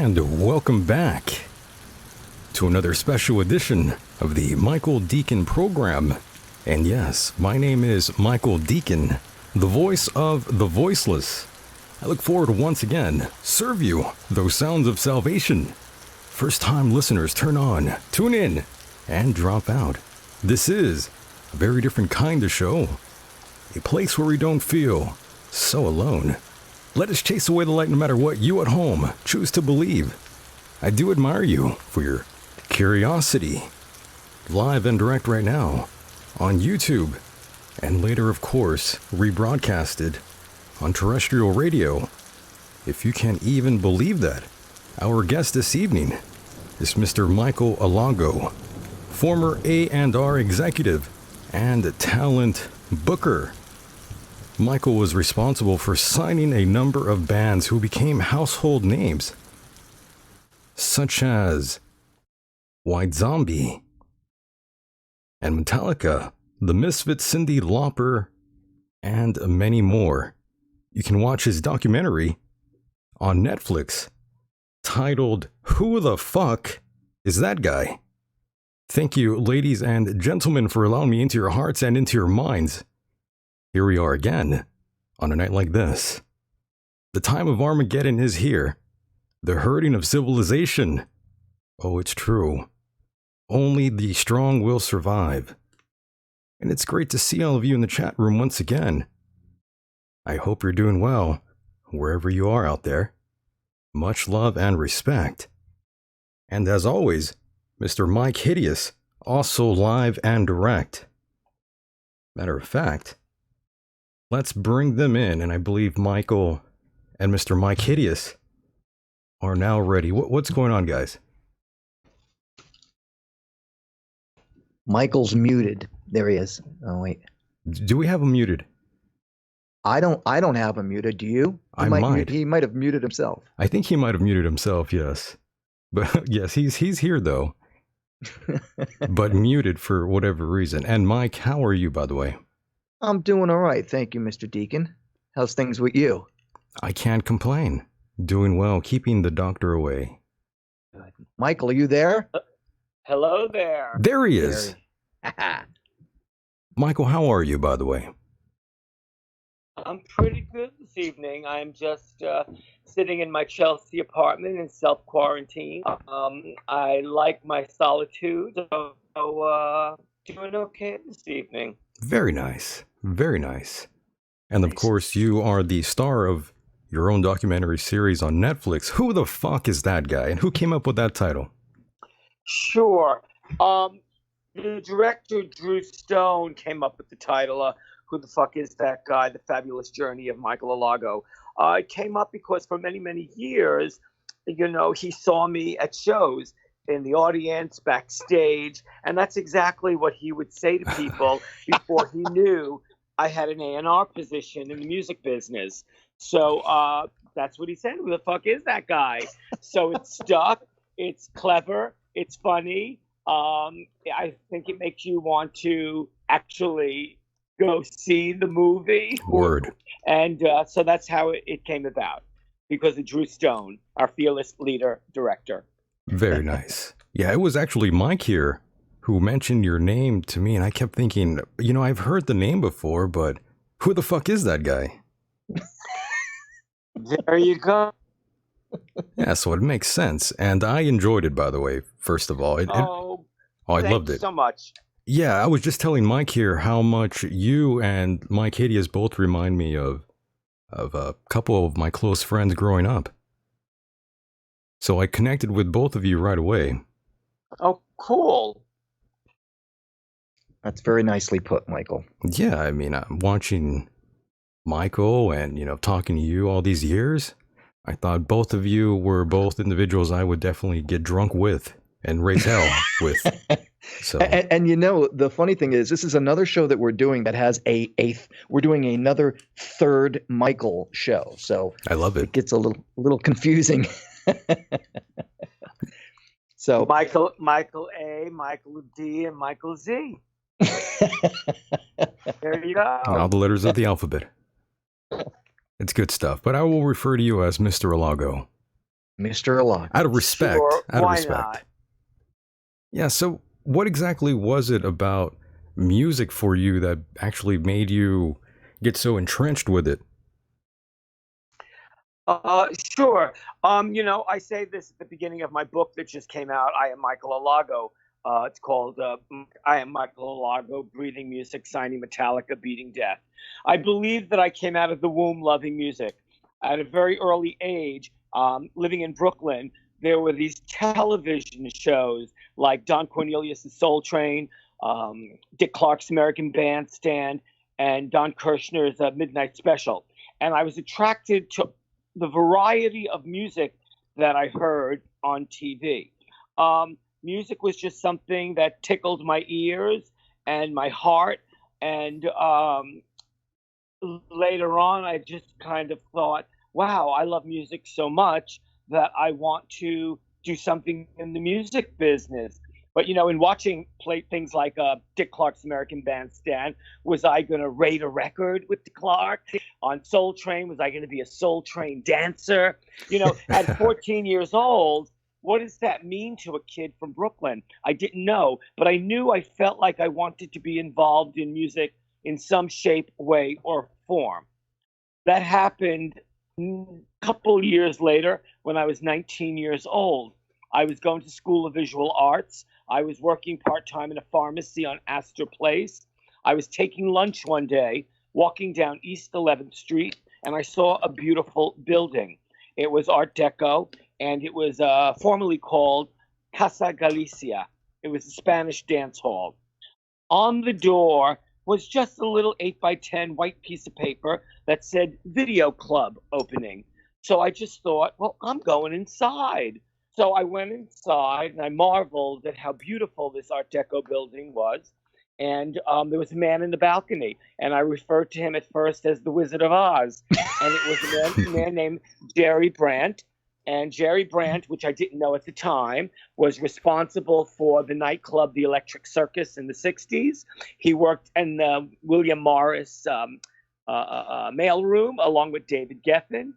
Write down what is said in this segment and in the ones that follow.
And welcome back to another special edition of the Michael Decon program. And yes, my name is Michael Decon, the voice of the voiceless. I look forward to once again serve you those sounds of salvation. First time listeners, turn on, tune in, and drop out. This is a very different kind of show. A place where we don't feel so alone. Let us chase away the light no matter what you at home choose to believe. I do admire you for your curiosity. Live and direct right now on YouTube, and later, of course, rebroadcasted on terrestrial radio. If you can't even believe that, our guest this evening is Mr. Michael Alago, former A&R executive and talent booker. Michael was responsible for signing a number of bands who became household names, such as White Zombie and Metallica, The Misfits, Cyndi Lauper, and many more. You can watch his documentary on Netflix titled Who the Fuck Is That Guy? Thank you, ladies and gentlemen, for allowing me into your hearts and into your minds. Here we are again, on a night like this. The time of Armageddon is here. The hurting of civilization. Oh, it's true. Only the strong will survive. And it's great to see all of you in the chat room once again. I hope you're doing well, wherever you are out there. Much love and respect. And as always, Mr. Mike Hideous, also live and direct. Matter of fact, let's bring them in, and I believe Michael and Mr. Mike Hideous are now ready. What's going on, guys? Michael's muted. There he is. Oh wait. Do we have him muted? I don't have him muted. Do you? He might have muted himself. I think he might have muted himself, yes. But yes, he's here though. But muted for whatever reason. And Mike, how are you, by the way? I'm doing all right. Thank you, Mr. Decon. How's things with you? I can't complain. Doing well, keeping the doctor away. Good. Michael, are you there? Hello there. There he is. Michael, how are you, by the way? I'm pretty good this evening. I'm just sitting in my Chelsea apartment in self-quarantine. I like my solitude, so doing okay this evening. Very nice. Very nice. And of course, you are the star of your own documentary series on Netflix. Who the fuck is that guy? And who came up with that title? Sure. The director, Drew Stone, came up with the title, Who the Fuck Is That Guy? The Fabulous Journey of Michael Alago. It came up because for many, many years, he saw me at shows in the audience, backstage, and that's exactly what he would say to people before he knew I had an A&R position in the music business. So that's what he said. Who the fuck is that guy? So it's stuck. It's clever. It's funny. I think it makes you want to actually go see the movie. Word. And so that's how it came about, because of Drew Stone, our fearless leader, director. Very nice. Yeah, it was actually Mike here who mentioned your name to me, and I kept thinking, I've heard the name before, but who the fuck is that guy? There you go. Yeah, so it makes sense, and I enjoyed it, by the way, first of all. I loved it so much. Yeah, I was just telling Mike here how much you and Mike Hideous both remind me of a couple of my close friends growing up. So I connected with both of you right away. Oh, cool. That's very nicely put, Michael. Yeah, I mean, I'm watching Michael and, talking to you all these years. I thought both of you were both individuals I would definitely get drunk with and raise hell with. So, and the funny thing is, this is another show that we're doing that has we're doing another third Michael show. So I love it. It gets a little confusing. So Michael A, Michael D, and Michael Z. There you go. All the letters of the alphabet. It's good stuff, but I will refer to you as Mr. Alago. Mr. Alago. Out of respect. Sure, Out of why respect. not? Yeah, so what exactly was it about music for you that actually made you get so entrenched with it? Sure. I say this at the beginning of my book that just came out. I am Michael Alago. It's called I Am Michael Alago, Breathing Music, Signing Metallica, Beating Death. I believe that I came out of the womb loving music. At a very early age, living in Brooklyn, there were these television shows like Don Cornelius' Soul Train, Dick Clark's American Bandstand, and Don Kirshner's Midnight Special. And I was attracted to the variety of music that I heard on TV. Music was just something that tickled my ears and my heart. And later on, I just kind of thought, wow, I love music so much that I want to do something in the music business. But in watching play things like Dick Clark's American Bandstand, was I going to rate a record with Dick Clark? On Soul Train, was I going to be a Soul Train dancer? At 14 years old, what does that mean to a kid from Brooklyn? I didn't know, but I knew I felt like I wanted to be involved in music in some shape, way, or form. That happened a couple years later when I was 19 years old. I was going to School of Visual Arts. I was working part-time in a pharmacy on Astor Place. I was taking lunch one day, walking down East 11th Street, and I saw a beautiful building. It was Art Deco, and it was formerly called Casa Galicia. It was a Spanish dance hall. On the door was just a little 8x10 white piece of paper that said Video Club opening. So I just thought, well, I'm going inside. So I went inside and I marveled at how beautiful this Art Deco building was. And there was a man in the balcony, and I referred to him at first as the Wizard of Oz. And it was a man named Jerry Brandt. And Jerry Brandt, which I didn't know at the time, was responsible for the nightclub, the Electric Circus, in the 60s. He worked in the William Morris mailroom along with David Geffen.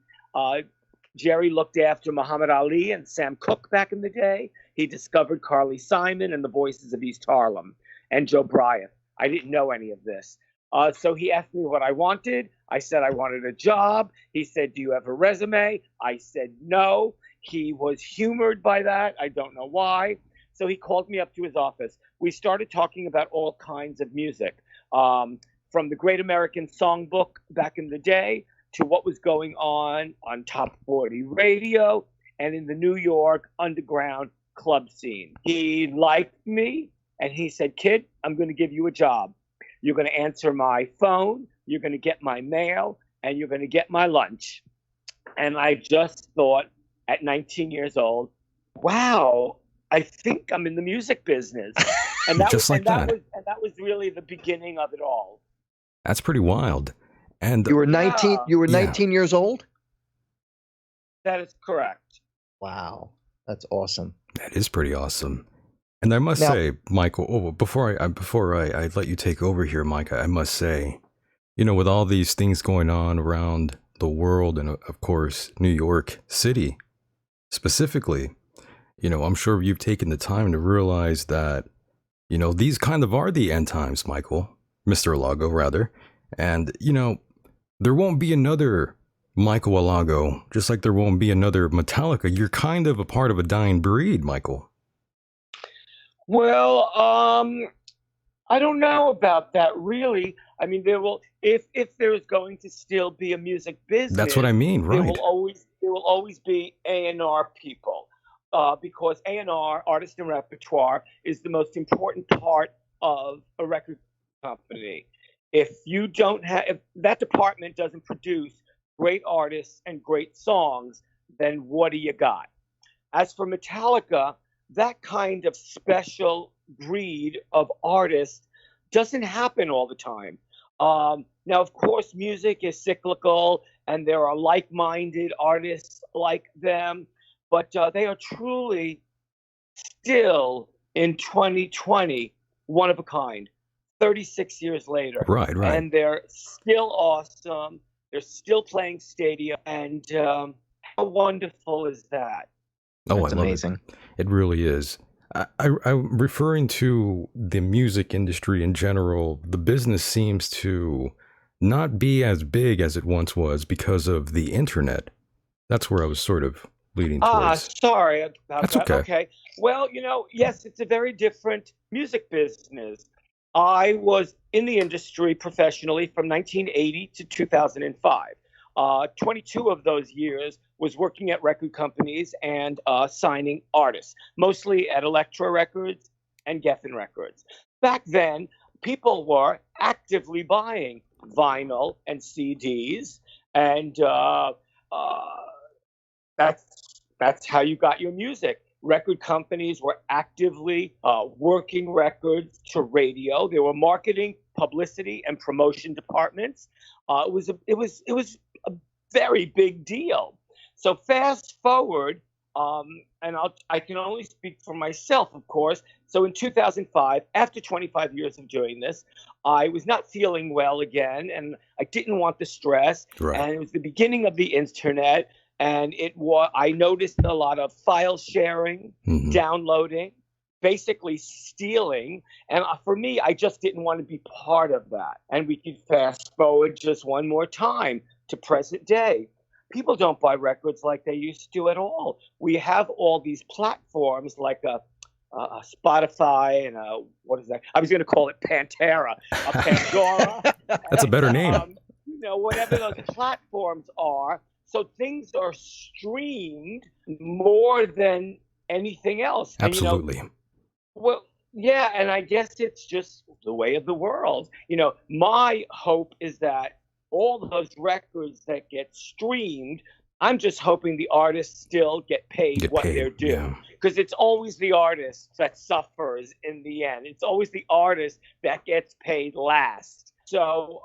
Jerry looked after Muhammad Ali and Sam Cooke back in the day. He discovered Carly Simon and the Voices of East Harlem and Joe Bryant. I didn't know any of this. So he asked me what I wanted. I said I wanted a job. He said, do you have a resume? I said no. He was humored by that. I don't know why. So he called me up to his office. We started talking about all kinds of music, from the Great American Songbook back in the day to what was going on Top 40 radio and in the New York underground club scene. He liked me, and he said, kid, I'm going to give you a job. You're going to answer my phone, you're going to get my mail, and you're going to get my lunch. And I just thought at 19 years old, wow, I think I'm in the music business. And that Just was, like that. that was really the beginning of it all. That's pretty wild. And You were 19. Yeah. You were Yeah. 19 years old. That is correct. Wow, that's awesome. that is pretty awesome. And I must Now- say, Michael, before I let you take over here, Mike, I must say, with all these things going on around the world and of course New York City specifically, I'm sure you've taken the time to realize that, these kind of are the end times, Michael, Mr. Alago, rather. And, there won't be another Michael Alago, just like there won't be another Metallica. You're kind of a part of a dying breed, Michael. Well, I don't know about that really. I mean, there will, if there is going to still be a music business, That's what I mean, there right? will always be A&R people, because A&R, artist and repertoire, is the most important part of a record company. If that department doesn't produce great artists and great songs, then what do you got? As for Metallica, that kind of special breed of artist doesn't happen all the time. Now, of course, music is cyclical, and there are like-minded artists like them, but they are truly still in 2020 one of a kind. 36 years later, Right. and they're still awesome. They're still playing stadium, and How wonderful is that? Oh, That's I love amazing. it. It really is. I'm referring to the music industry in general. The business seems to not be as big as it once was because of the internet. That's where I was sort of leading towards. Sorry about That's that. okay. Okay. Well, yes, it's a very different music business. I was in the industry professionally from 1980 to 2005. 22 of those years was working at record companies and signing artists, mostly at Elektra Records and Geffen Records. Back then, people were actively buying vinyl and CDs, and uh, that's how you got your music. Record companies were actively working records to radio. There were marketing, publicity, and promotion departments. It was a very big deal. So fast forward, and I can only speak for myself, of course. So in 2005, after 25 years of doing this, I was not feeling well again, and I didn't want the stress. Right. And it was the beginning of the internet, and I noticed a lot of file sharing, downloading, basically stealing. And for me, I just didn't want to be part of that. And we could fast forward just one more time to present day. People don't buy records like they used to at all. We have all these platforms like a Spotify and what is that? I was going to call it Pantera, a Pandora. That's a better name. Whatever those platforms are. So things are streamed more than anything else. Absolutely. Well, yeah, and I guess it's just the way of the world. My hope is that all those records that get streamed, I'm just hoping the artists still get paid what they're due. Yeah. Because it's always the artist that suffers in the end. It's always the artist that gets paid last. So,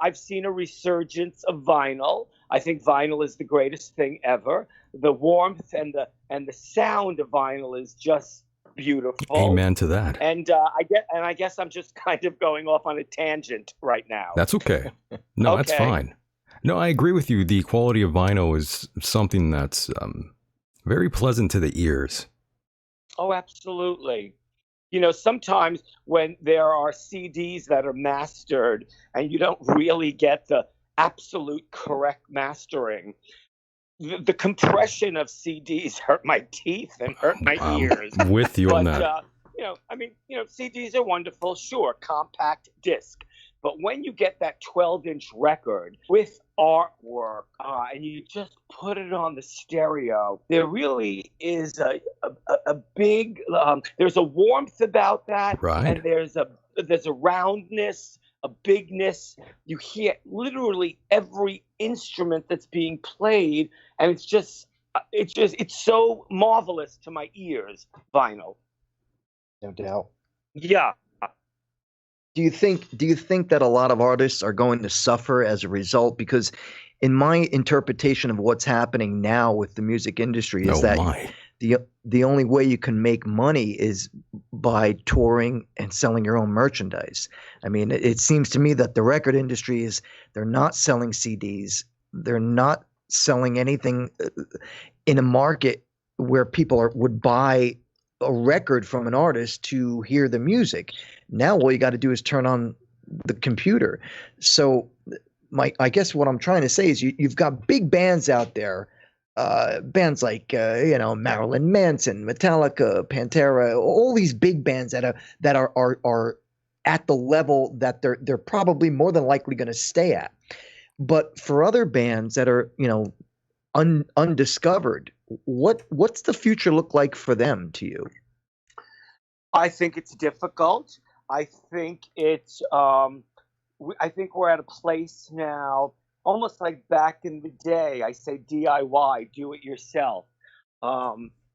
I've seen a resurgence of vinyl. I think vinyl is the greatest thing ever. The warmth and the sound of vinyl is just beautiful. Amen to that. And I guess I'm just kind of going off on a tangent right now. That's okay. No, That's fine. No, I agree with you. The quality of vinyl is something that's very pleasant to the ears. Oh, absolutely. Sometimes when there are CDs that are mastered and you don't really get the absolute correct mastering, the compression of CDs hurt my teeth and hurt my ears. With you on that. CDs are wonderful, sure, compact disc. But when you get that 12-inch record with artwork and you just put it on the stereo, there really is a big, there's a warmth about that. Right. And there's a roundness, a bigness. You hear literally every instrument that's being played, and it's so marvelous to my ears, vinyl. No doubt. Yeah. Do you think that a lot of artists are going to suffer as a result? Because in my interpretation of what's happening now with the music industry is the only way you can make money is by touring and selling your own merchandise. I mean, it seems to me that the record industry they're not selling CDs. They're not selling anything in a market where people would buy a record from an artist to hear the music. Now all you got to do is turn on the computer. So I guess what I'm trying to say is you've got big bands out there, bands like Marilyn Manson, Metallica, Pantera, all these big bands that are at the level that they're probably more than likely going to stay at. But for other bands that are undiscovered, what's the future look like for them to you? I think it's difficult. I think I think we're at a place now, almost like back in the day. I say DIY, do it yourself,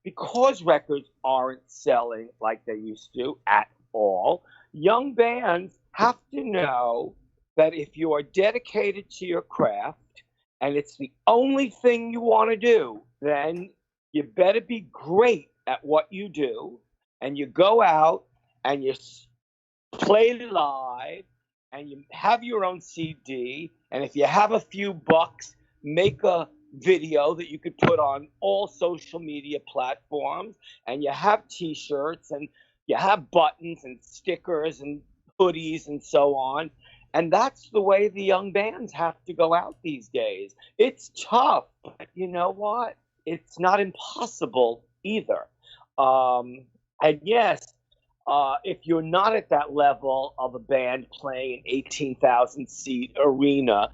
because records aren't selling like they used to at all. Young bands have to know that if you are dedicated to your craft and it's the only thing you want to do, then you better be great at what you do, and you go out and you play live and you have your own CD, and if you have a few bucks, make a video that you could put on all social media platforms, and you have T-shirts, and you have buttons and stickers and hoodies and so on. And that's the way the young bands have to go out these days. It's tough, but you know what? It's not impossible either. And yes, if you're not at that level of a band playing an 18,000 seat arena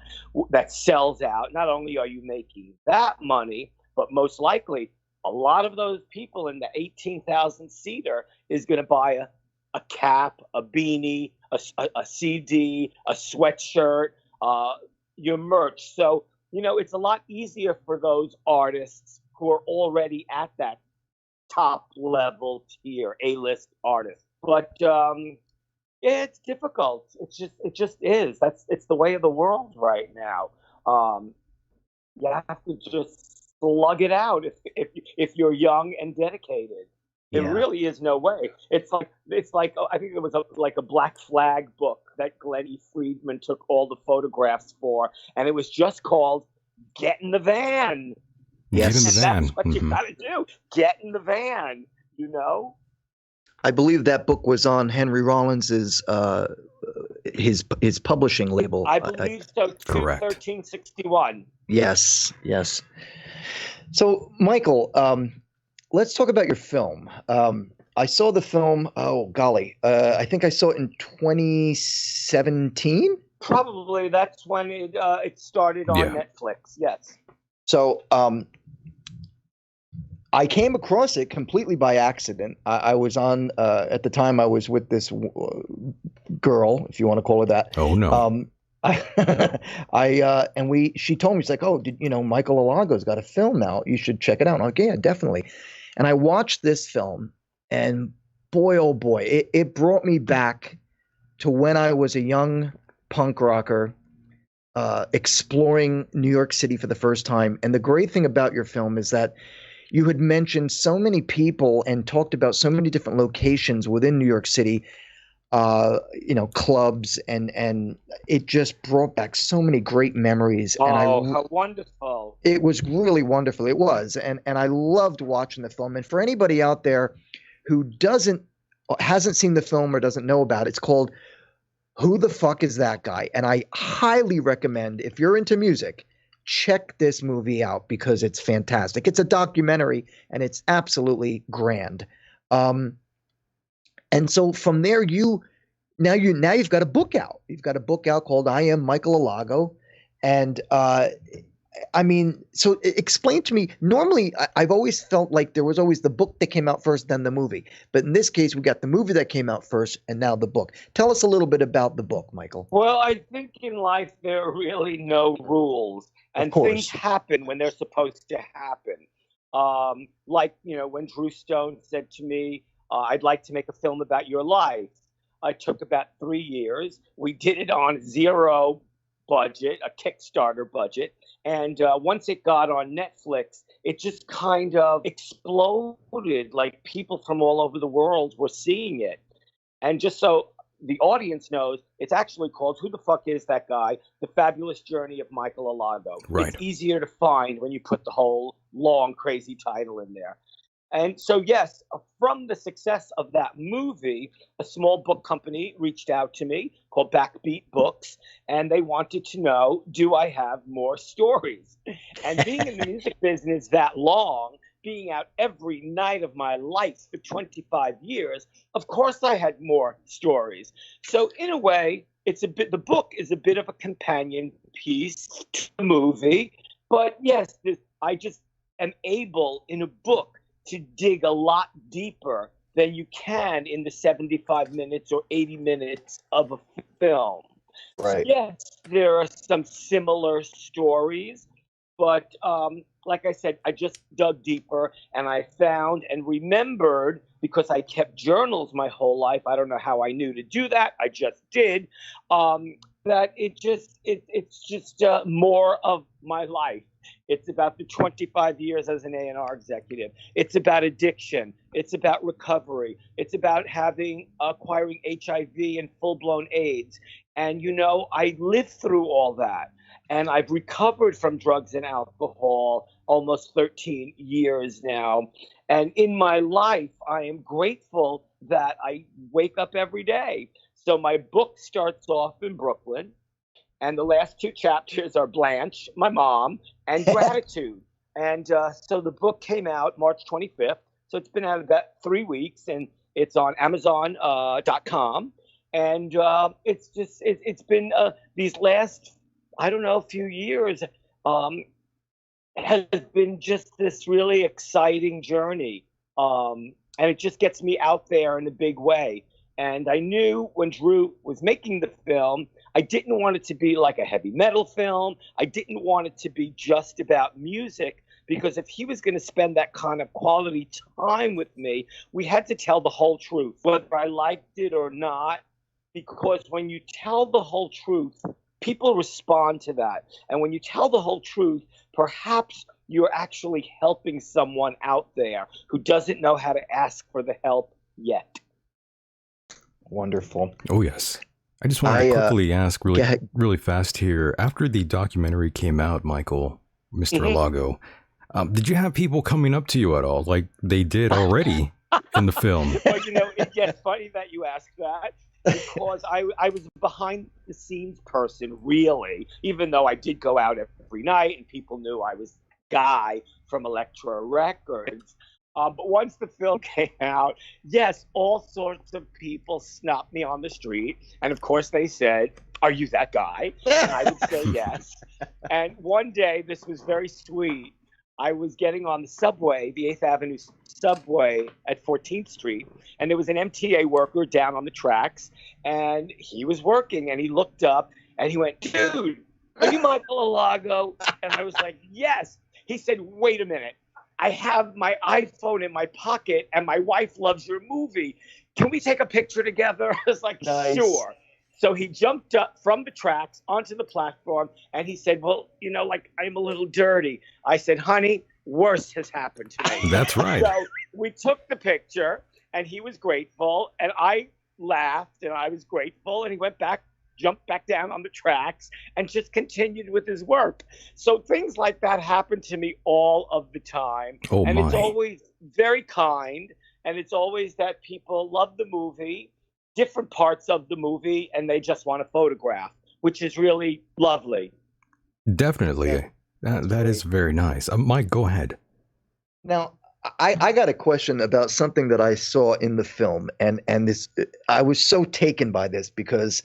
that sells out, not only are you making that money, but most likely a lot of those people in the 18,000 seater is going to buy a cap, a beanie, a CD, a sweatshirt, your merch. So, it's a lot easier for those artists who are already at that top level tier, A-list artists. But yeah, it's difficult. It just is. It's the way of the world right now. You have to just slug it out if you're young and dedicated. There really is no way. It's like I think it was like a Black Flag book that Glenn E. Friedman took all the photographs for, and it was just called "Get in the Van." Yes, get in the van. That's what you got to do. Get in the van. I believe that book was on Henry Rollins's his publishing label. I believe so. Correct. 1361. Yes. So, Michael, let's talk about your film. I saw the film. Oh golly, I think I saw it in 2017. Probably that's when it started on Netflix. Yes. So, I came across it completely by accident. I was on at the time. I was with this girl, if you want to call her that. Oh no. She told me, she's like, oh, Michael Alago's got a film now. You should check it out. I'm like, yeah, definitely. And I watched this film, and boy, oh boy, it brought me back to when I was a young punk rocker, exploring New York City for the first time. And the great thing about your film is that you had mentioned so many people and talked about so many different locations within New York City, clubs, and it just brought back so many great memories. Oh, how wonderful. It was really wonderful. It was. And I loved watching the film. And for anybody out there who hasn't seen the film or doesn't know about it, it's called Who the Fuck Is That Guy? And I highly recommend, if you're into music, check this movie out because it's fantastic. It's a documentary and it's absolutely grand. And so from there, now you've got a book out. You've got a book out called I Am Michael Alago. And so explain to me, normally I've always felt like there was always the book that came out first, then the movie. But in this case, we got the movie that came out first and now the book. Tell us a little bit about the book, Michael. Well, I think in life there are really no rules. And things happen when they're supposed to happen. When Drew Stone said to me, I'd like to make a film about your life. It took about 3 years. We did it on zero budget, a Kickstarter budget. And once it got on Netflix, it just kind of exploded. Like people from all over the world were seeing it. And just so the audience knows, it's actually called Who the Fuck Is That Guy? The Fabulous Journey of Michael Alago. Right. It's easier to find when you put the whole long, crazy title in there. And so, yes, from the success of that movie, a small book company reached out to me called Backbeat Books, and they wanted to know, do I have more stories? And being in the music business that long, being out every night of my life for 25 years, of course I had more stories. So in a way, the book is a bit of a companion piece to the movie. But yes, I just am able in a book to dig a lot deeper than you can in the 75 minutes or 80 minutes of a film. Right. Yes, there are some similar stories, but like I said, I just dug deeper and I found and remembered, because I kept journals my whole life. I don't know how I knew to do that. I just did. That it's just more of my life. It's about the 25 years as an A&R executive. It's about addiction. It's about recovery. It's about acquiring HIV and full-blown AIDS. And, I lived through all that. And I've recovered from drugs and alcohol almost 13 years now. And in my life, I am grateful that I wake up every day. So my book starts off in Brooklyn, and the last two chapters are Blanche, my mom, and Gratitude. And so the book came out March 25th. So it's been out about 3 weeks, and it's on Amazon.com. And it's been these last, I don't know, few years has been just this really exciting journey. And it just gets me out there in a big way. And I knew when Drew was making the film, I didn't want it to be like a heavy metal film. I didn't want it to be just about music, because if he was going to spend that kind of quality time with me, we had to tell the whole truth, whether I liked it or not, because when you tell the whole truth, people respond to that. And when you tell the whole truth, perhaps you're actually helping someone out there who doesn't know how to ask for the help yet. Wonderful. Oh, yes. I just want to quickly ask really fast here. After the documentary came out, Michael, Mr. Alago, did you have people coming up to you at all, like they did already in the film? Well, it's funny that you asked that, because I was a behind the scenes person, really, even though I did go out every night and people knew I was the guy from Elektra Records. But once the film came out, yes, all sorts of people stopped me on the street. And of course they said, "Are you that guy?" And I would say yes. And one day, this was very sweet, I was getting on the subway, the 8th Avenue subway at 14th Street, and there was an MTA worker down on the tracks, and he was working, and he looked up, and he went, "Dude, are you Michael Alago?" And I was like, "Yes." He said, "Wait a minute. I have my iPhone in my pocket, and my wife loves your movie. Can we take a picture together?" I was like, Nice. "Sure." So he jumped up from the tracks onto the platform, and he said, "Well, I'm a little dirty." I said, "Honey, worse has happened to me." That's right. So we took the picture, and he was grateful, and I laughed, and I was grateful, and he jumped back down on the tracks, and just continued with his work. So things like that happen to me all of the time. Oh, and my. It's always very kind, and it's always that people love the movie, different parts of the movie, and they just want to photograph, which is really lovely. Definitely. That is very nice. Mike, go ahead. Now, I got a question about something that I saw in the film, and this, I was so taken by this because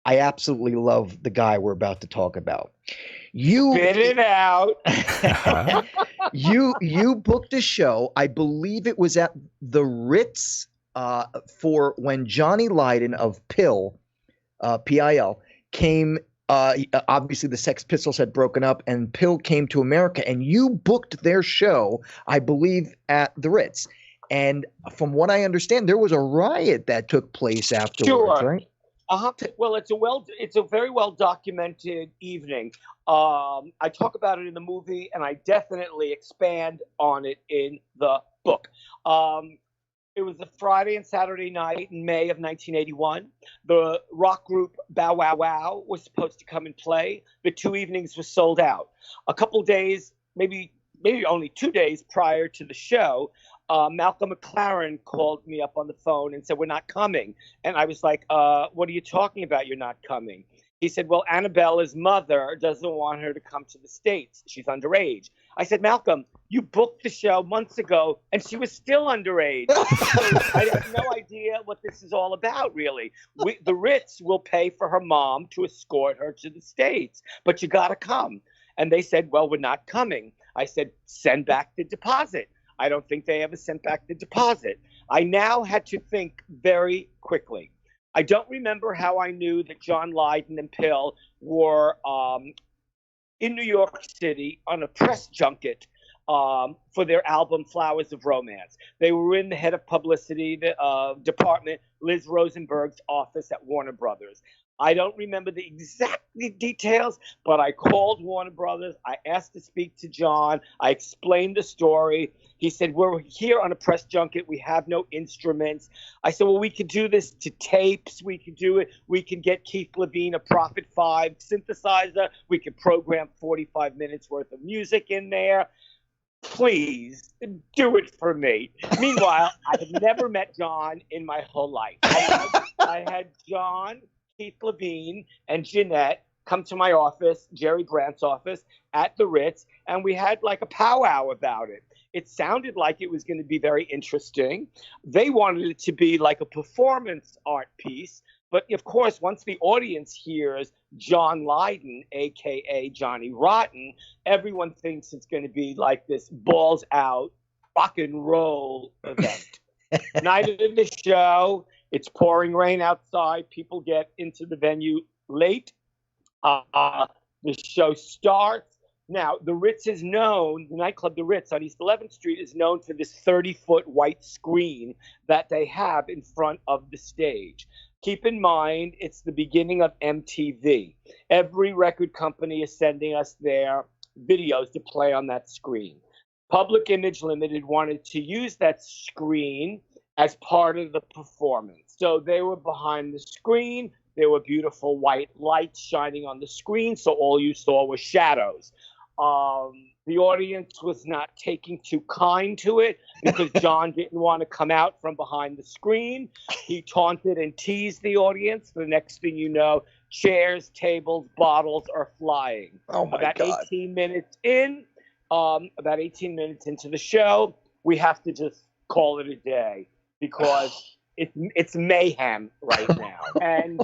I absolutely love the guy we're about to talk about. You Spit it out. you booked a show, I believe it was at the Ritz, for when Johnny Lydon of PIL, PIL, came. Obviously, the Sex Pistols had broken up, and PIL came to America, and you booked their show, I believe, at the Ritz. And from what I understand, there was a riot that took place afterwards, Sure. right? Well, it's a very well documented evening. I talk about it in the movie, and I definitely expand on it in the book. It was a Friday and Saturday night in May of 1981. The rock group Bow Wow Wow was supposed to come and play. The 2 evenings were sold out. A couple days, maybe only 2 days prior to the show, Malcolm McLaren called me up on the phone and said, "We're not coming." And I was like, "What are you talking about? You're not coming?" He said, "Well, Annabella's mother doesn't want her to come to the States. She's underage." I said, "Malcolm, you booked the show months ago, and she was still underage." I have no idea what this is all about, really. The Ritz will pay for her mom to escort her to the States, but you got to come. And they said, "Well, we're not coming." I said, "Send back the deposit." I don't think they ever sent back the deposit. I now had to think very quickly. I don't remember how I knew that John Lydon and PIL were in New York City on a press junket for their album Flowers of Romance. They were in the head of publicity department, Liz Rosenberg's office at Warner Brothers. I don't remember the exact details, but I called Warner Brothers. I asked to speak to John. I explained the story. He said, we're here on a press junket. We have no instruments. I said, well, we could do this to tapes. We could do it. We can get Keith Levine a Prophet 5 synthesizer. We could program 45 minutes worth of music in there. Please do it for me. Meanwhile, I had never met John in my whole life. I had John, Keith Levine, and Jeanette come to my office, Jerry Brandt's office, at the Ritz, and we had like a powwow about it. It sounded like it was going to be very interesting. They wanted it to be like a performance art piece. But of course, once the audience hears John Lydon, a.k.a. Johnny Rotten, everyone thinks it's going to be like this balls out rock and roll event. Night of the show, it's pouring rain outside. People get into the venue late. The show starts. Now, the Ritz is known, the nightclub The Ritz on East 11th Street is known for this 30-foot white screen that they have in front of the stage. Keep in mind, it's the beginning of MTV. Every record company is sending us their videos to play on that screen. Public Image Limited wanted to use that screen as part of the performance. So they were behind the screen. There were beautiful white lights shining on the screen, so all you saw was shadows. The audience was not taking too kind to it because John didn't want to come out from behind the screen. He taunted and teased the audience. The next thing you know, chairs, tables, bottles are flying. Oh my God. About 18 minutes into the show, we have to just call it a day because it's mayhem right now. And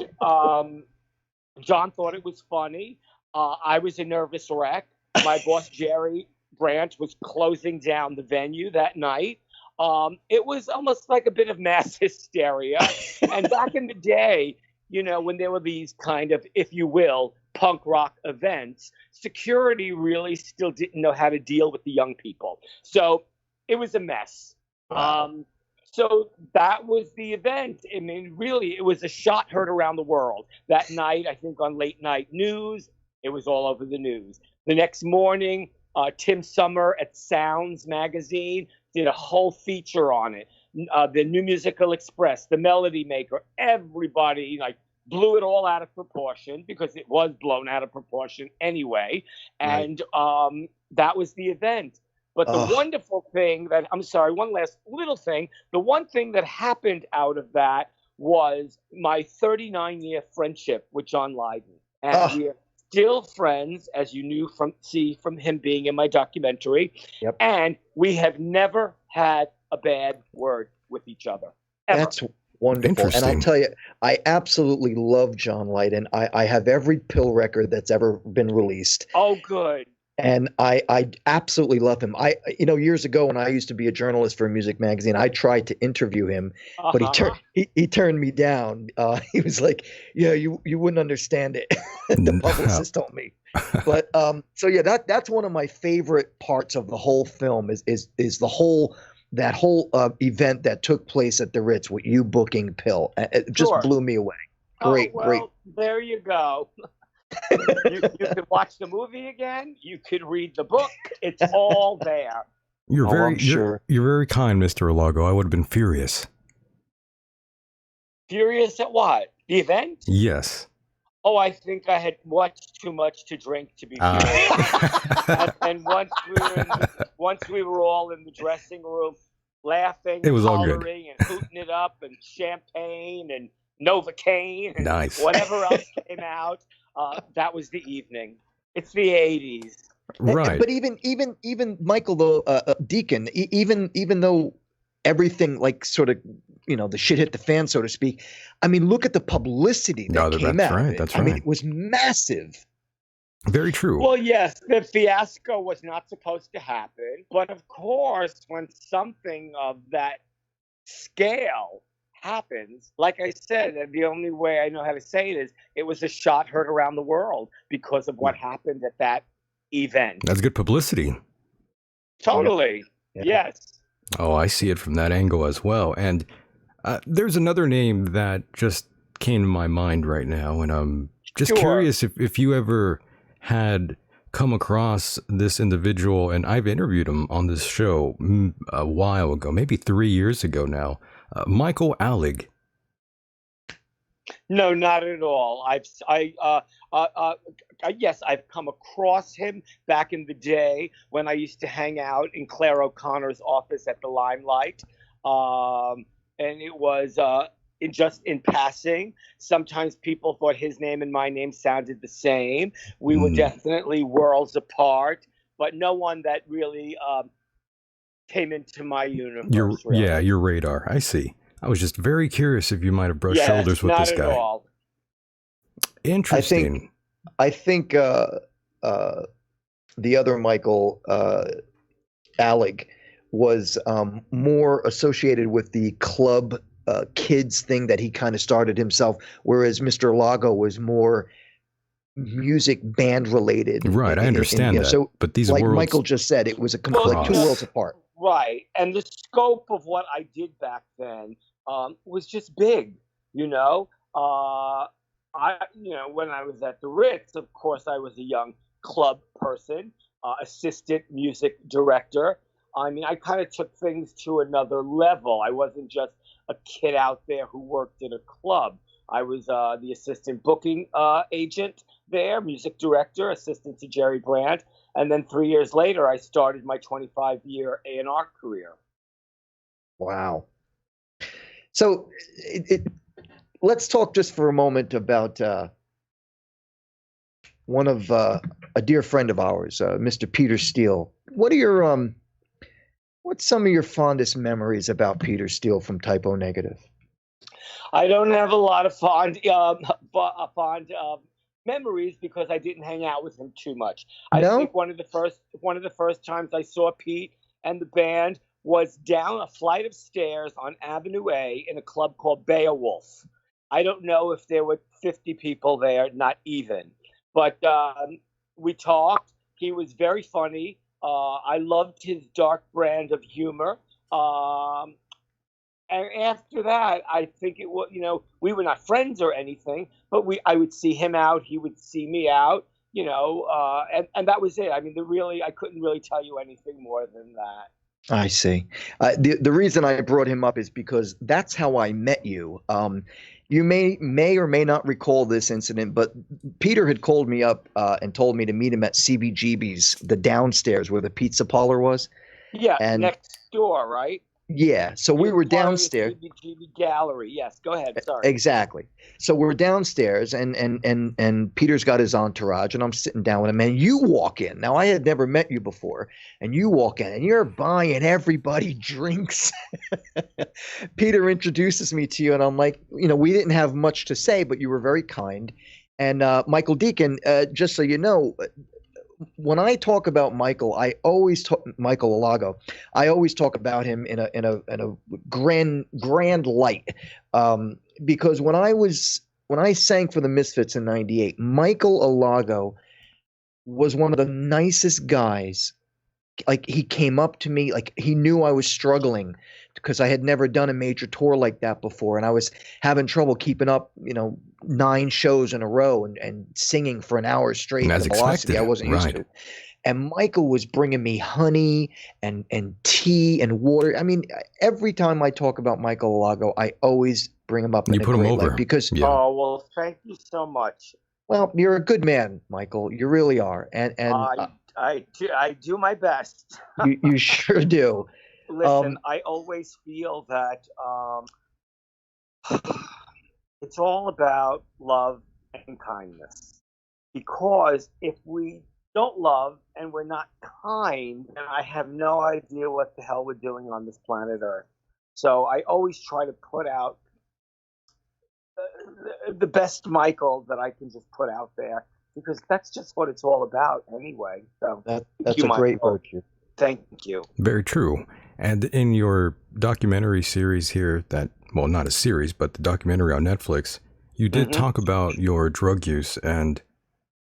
John thought it was funny. I was a nervous wreck. My boss, Jerry Brandt, was closing down the venue that night. It was almost like a bit of mass hysteria. And back in the day, you know, when there were these kind of, if you will, punk rock events, security really still didn't know how to deal with the young people. So it was a mess. Wow. So that was the event. I mean, really, it was a shot heard around the world. That night, I think on late night news, it was all over the news. The next morning, Tim Summer at Sounds magazine did a whole feature on it. The New Musical Express, the Melody Maker, everybody like blew it all out of proportion because it was blown out of proportion anyway. And that was the event. But the wonderful thing that, I'm sorry, one last little thing. The one thing that happened out of that was my 39-year friendship with John Lydon. And we are still friends, as you knew from him being in my documentary. Yep. And we have never had a bad word with each other. Ever. That's wonderful. And I'll tell you, I absolutely love John Lydon. I have every Pill record that's ever been released. Oh, good. And I absolutely love him. Years ago when I used to be a journalist for a music magazine, I tried to interview him, but he turned me down. He was like, "Yeah, you wouldn't understand it." The publicist told me. But that's one of my favorite parts of the whole film is the whole event that took place at the Ritz with you booking Pill. It just blew me away. Great. There you go. You could watch the movie again. You could read the book. It's all there. You're very kind, Mr. Alago. I would have been furious. Furious at what? The event? Yes. Oh, I think I had watched too much to drink to be furious. and once we were all in the dressing room laughing, it was all good, and hooting it up, and champagne and Novocaine and nice. Whatever else came out. That was the evening. It's the 80s. Right. But even Michael, though, Decon, even though everything like sort of, the shit hit the fan, so to speak. I mean, look at the publicity that came out. Right, that's right. I mean, it was massive. Very true. Well, yes, the fiasco was not supposed to happen. But of course, when something of that scale happens, like I said, and the only way I know how to say it is it was a shot heard around the world because of what happened at that event. That's good publicity. Totally. Yeah. Yes. Oh, I see it from that angle as well. And there's another name that just came to my mind right now, and I'm just Sure. curious if you ever had come across this individual, and I've interviewed him on this show a while ago, maybe 3 years ago now, Michael Alago. No, not at all. Yes, I've come across him back in the day when I used to hang out in Claire O'Connor's office at the Limelight, and it was in passing. Sometimes people thought his name and my name sounded the same. We were definitely worlds apart, but no one that really came into my universe. Your radar. I see. I was just very curious if you might have brushed shoulders with this guy. Not at all. Interesting. I think the other Michael Alago was more associated with the club kids thing that he kind of started himself, whereas Mr. Alago was more music band related. Right, I understand that. So, but these like worlds, Michael just said, it was like two worlds apart. Right, and the scope of what I did back then was just big. When I was at the Ritz, of course, I was a young club person, assistant music director. I mean, I kind of took things to another level. I wasn't just a kid out there who worked at a club. I was the assistant booking agent there, music director, assistant to Jerry Brandt. And then 3 years later, I started my 25-year A&R career. Wow. So let's talk just for a moment about one of a dear friend of ours, Mr. Peter Steele. What's some of your fondest memories about Peter Steele from Typo Negative? I don't have a lot of fond memories because I didn't hang out with him too much. I think one of the first times I saw Pete and the band was down a flight of stairs on Avenue A in a club called Beowulf. I don't know if there were 50 people there, not even. But we talked. He was very funny. I loved his dark brand of humor. And after that, I think it was, we were not friends or anything, but I would see him out, he would see me out, and that was it. I mean, I couldn't really tell you anything more than that. I see. The reason I brought him up is because that's how I met you. You may or may not recall this incident, but Peter had called me up and told me to meet him at CBGB's, the downstairs where the pizza parlor was. Yeah, and next door, right? Yeah, so we were downstairs. CBGB gallery. Yes, go ahead. Sorry. Exactly. So we're downstairs, and Peter's got his entourage, and I'm sitting down with him, and you walk in. Now, I had never met you before, and you walk in, and you're buying everybody drinks. Peter introduces me to you, and I'm like, we didn't have much to say, but you were very kind. And Michael Decon, just so you know, when I talk about Michael, Michael Alago. I always talk about him in a grand light, because when I sang for the Misfits in '98, Michael Alago was one of the nicest guys. Like, he came up to me, like he knew I was struggling because I had never done a major tour like that before, and I was having trouble keeping up, 9 shows in a row and singing for an hour straight. As expected, I wasn't used to. And Michael was bringing me honey and tea and water. I mean, every time I talk about Michael Alago, I always bring him up. You put him over because Oh, well, thank you so much. Well, you're a good man, Michael. You really are, and I do my best. you sure do. Listen, I always feel that it's all about love and kindness. Because if we don't love and we're not kind, then I have no idea what the hell we're doing on this planet Earth. So I always try to put out the best Michael that I can just put out there, because that's just what it's all about anyway. So that's a great virtue. Thank you. Very true. And in your documentary series here, not a series, but the documentary on Netflix, you did talk about your drug use, and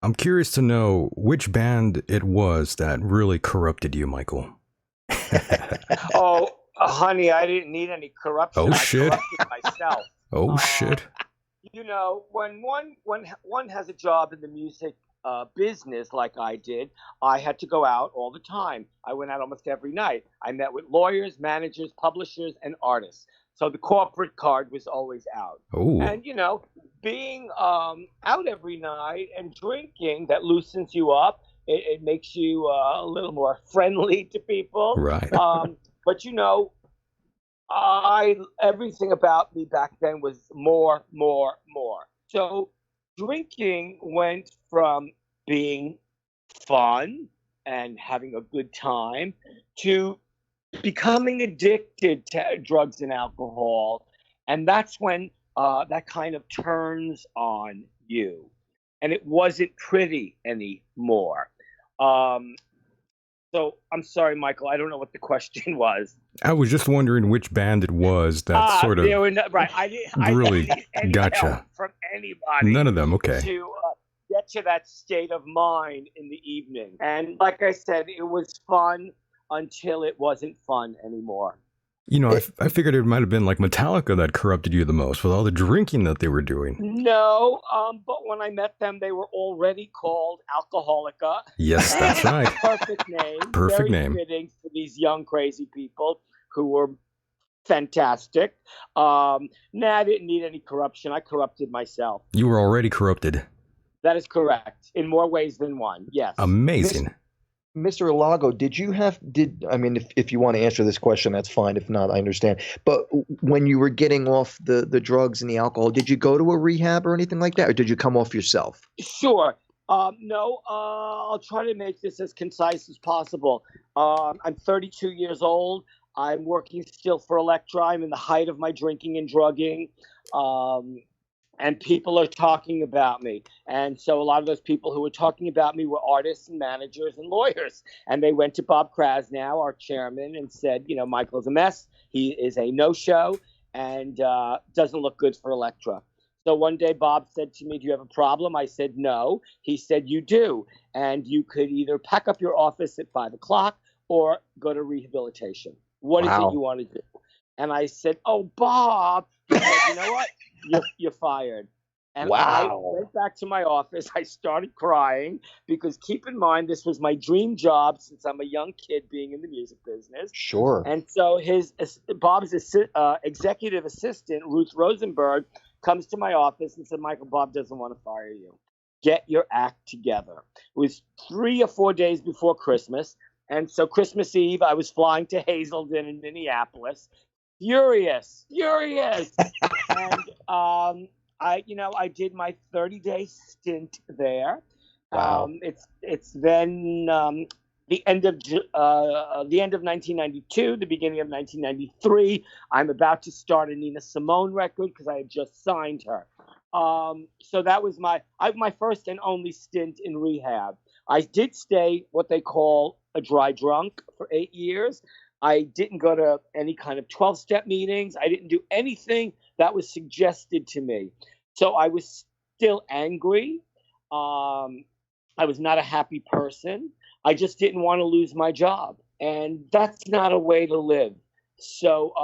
I'm curious to know which band it was that really corrupted you, Michael. Oh, honey, I didn't need any corruption. Oh, shit. I corrupted myself. Oh, shit. you know, when one has a job in the music business like I did, I had to go out all the time. I went out almost every night. I met with lawyers, managers, publishers, and artists. So the corporate card was always out. Oh, And you know, being out every night and drinking, that loosens you up. It makes you a little more friendly to people. right. But you know, I everything about me back then was more, more, more. So drinking went from being fun and having a good time to becoming addicted to drugs and alcohol, and that's when that kind of turns on you, and it wasn't pretty anymore. Um, so I'm sorry, Michael. I don't know what the question was. I was just wondering which band it was that sort of They were not, right. I really didn't need any gotcha. help from anybody. None of them, okay. To get to that state of mind in the evening. And like I said, it was fun until it wasn't fun anymore. You know, I figured it might have been like Metallica that corrupted you the most with all the drinking that they were doing. No, but when I met them, they were already called Alcoholica. Yes, that's right. Perfect name. Perfect Very name. fitting for these young, crazy people who were fantastic. I didn't need any corruption. I corrupted myself. You were already corrupted. That is correct. In more ways than one. Yes. Amazing. Mr. Alago, if you want to answer this question, that's fine. If not, I understand. But when you were getting off the drugs and the alcohol, did you go to a rehab or anything like that? Or did you come off yourself? Sure. No, I'll try to make this as concise as possible. I'm 32 years old. I'm working still for Elektra. I'm in the height of my drinking and drugging. And people are talking about me. And so a lot of those people who were talking about me were artists and managers and lawyers. And they went to Bob Krasnow, our chairman, and said, you know, Michael's a mess. He is a no-show and doesn't look good for Elektra. So one day Bob said to me, do you have a problem? I said, no. He said, you do. And you could either pack up your office at 5 o'clock or go to rehabilitation. What is it you want to do? And I said, oh, Bob. He said, you know what? You're fired. And I went back to my office. I started crying because keep in mind, this was my dream job since I'm a young kid being in the music business. Sure. And so Bob's executive assistant, Ruth Rosenberg, comes to my office and said, Michael, Bob doesn't want to fire you. Get your act together. It was 3 or 4 days before Christmas. And so Christmas Eve, I was flying to Hazelden in Minneapolis. Furious. And I did my 30-day stint there. Wow. It's then the end of 1992, the beginning of 1993. I'm about to start a Nina Simone record because I had just signed her. So that was my first and only stint in rehab. I did stay what they call a dry drunk for 8 years. I didn't go to any kind of 12-step meetings. I didn't do anything that was suggested to me. So I was still angry. I was not a happy person. I just didn't want to lose my job. And that's not a way to live. So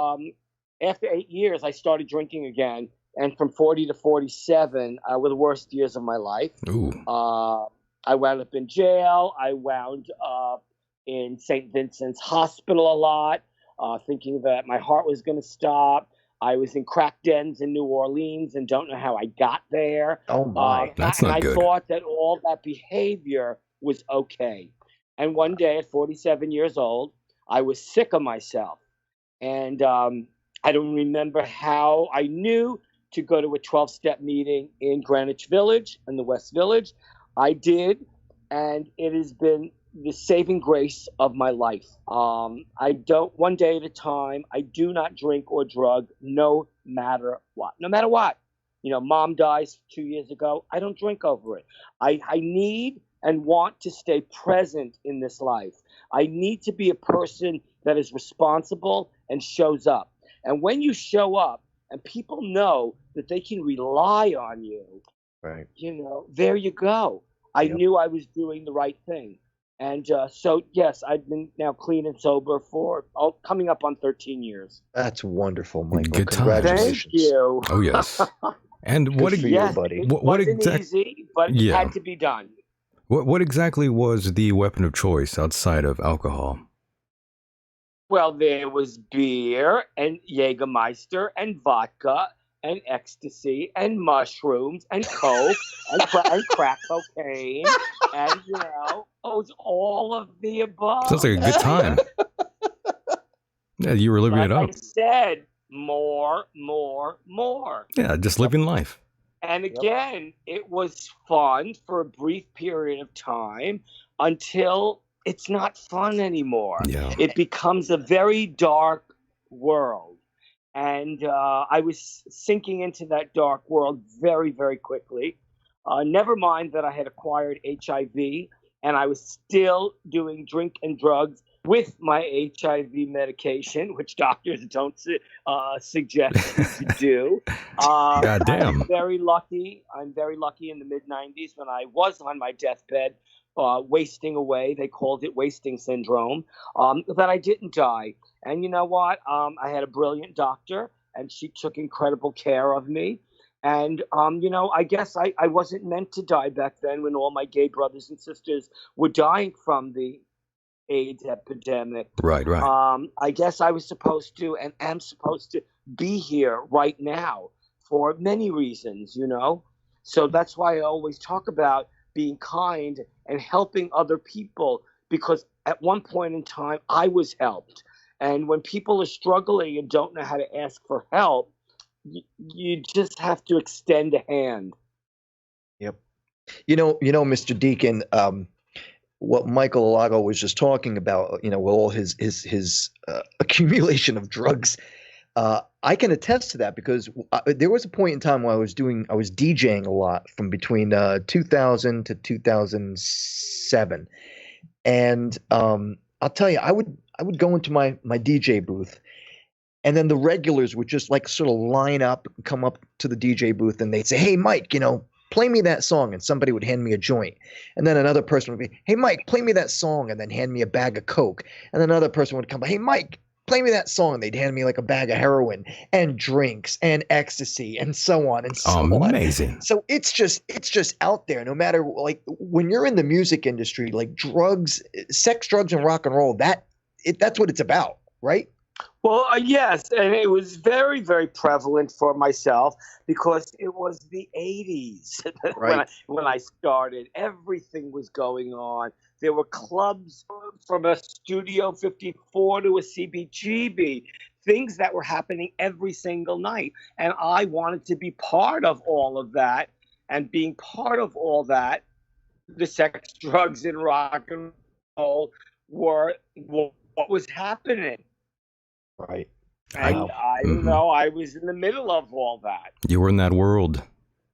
after 8 years, I started drinking again. And from 40 to 47 were the worst years of my life. Ooh. I wound up in jail. I wound up in St. Vincent's Hospital a lot, thinking that my heart was going to stop. I was in crack dens in New Orleans and don't know how I got there. Oh, my. That's not good. I thought that all that behavior was okay. And one day at 47 years old, I was sick of myself. And I don't remember how I knew to go to a 12-step meeting in Greenwich Village, in the West Village. I did, and it has been the saving grace of my life. One day at a time, I do not drink or drug, no matter what. No matter what. You know, mom dies 2 years ago. I don't drink over it. I need and want to stay present in this life. I need to be a person that is responsible and shows up. And when you show up and people know that they can rely on you, right? You know, there you go. I knew I was doing the right thing. And so, yes, I've been now clean and sober for coming up on 13 years. That's wonderful, Michael. Good times. Congratulations. Thank you. Oh, yes. And what? Good for you, buddy. It wasn't easy, but it had to be done. What exactly was the weapon of choice outside of alcohol? Well, there was beer and Jägermeister and vodka and ecstasy and mushrooms and coke and crack cocaine and, you know, it was all of the above. Sounds like a good time. Yeah, you were living it up. Like I said, more. Yeah, just living life. And again, it was fun for a brief period of time until it's not fun anymore. Yeah. It becomes a very dark world. And I was sinking into that dark world very, very quickly. Never mind that I had acquired HIV and I was still doing drink and drugs with my HIV medication, which doctors don't suggest you to do. God damn. I'm very lucky in the mid-90s when I was on my deathbed, wasting away. They called it wasting syndrome, that I didn't die. And you know what? I had a brilliant doctor, and she took incredible care of me. And, you know, I guess I wasn't meant to die back then when all my gay brothers and sisters were dying from the AIDS epidemic. Right. I guess I was supposed to and am supposed to be here right now for many reasons, you know. So that's why I always talk about being kind and helping other people, because at one point in time I was helped. And when people are struggling and don't know how to ask for help, you just have to extend a hand. Yep. You know, Mr. Decon, what Michael Alago was just talking about, you know, with all his accumulation of drugs, I can attest to that because there was a point in time where I was DJing a lot from between 2000 to 2007, and I'll tell you, I would go into my DJ booth, and then the regulars would just like sort of line up, come up to the DJ booth, and they'd say, "Hey, Mike, you know, play me that song," and somebody would hand me a joint. And then another person would be, "Hey, Mike, play me that song," and then hand me a bag of Coke. And then another person would come, "Hey, Mike, play me that song," and they'd hand me like a bag of heroin and drinks and ecstasy and so on and so on. Amazing. So it's just out there. No matter, like, when you're in the music industry, like drugs, sex, drugs, and rock and roll, that's what it's about, right? Well, yes, and it was very, very prevalent for myself because it was the 80s Right. when I started. Everything was going on. There were clubs from a Studio 54 to a CBGB, things that were happening every single night. And I wanted to be part of all of that. And being part of all that, the sex, drugs, and rock and roll were what was happening. Right. And you know, I was in the middle of all that. You were in that world.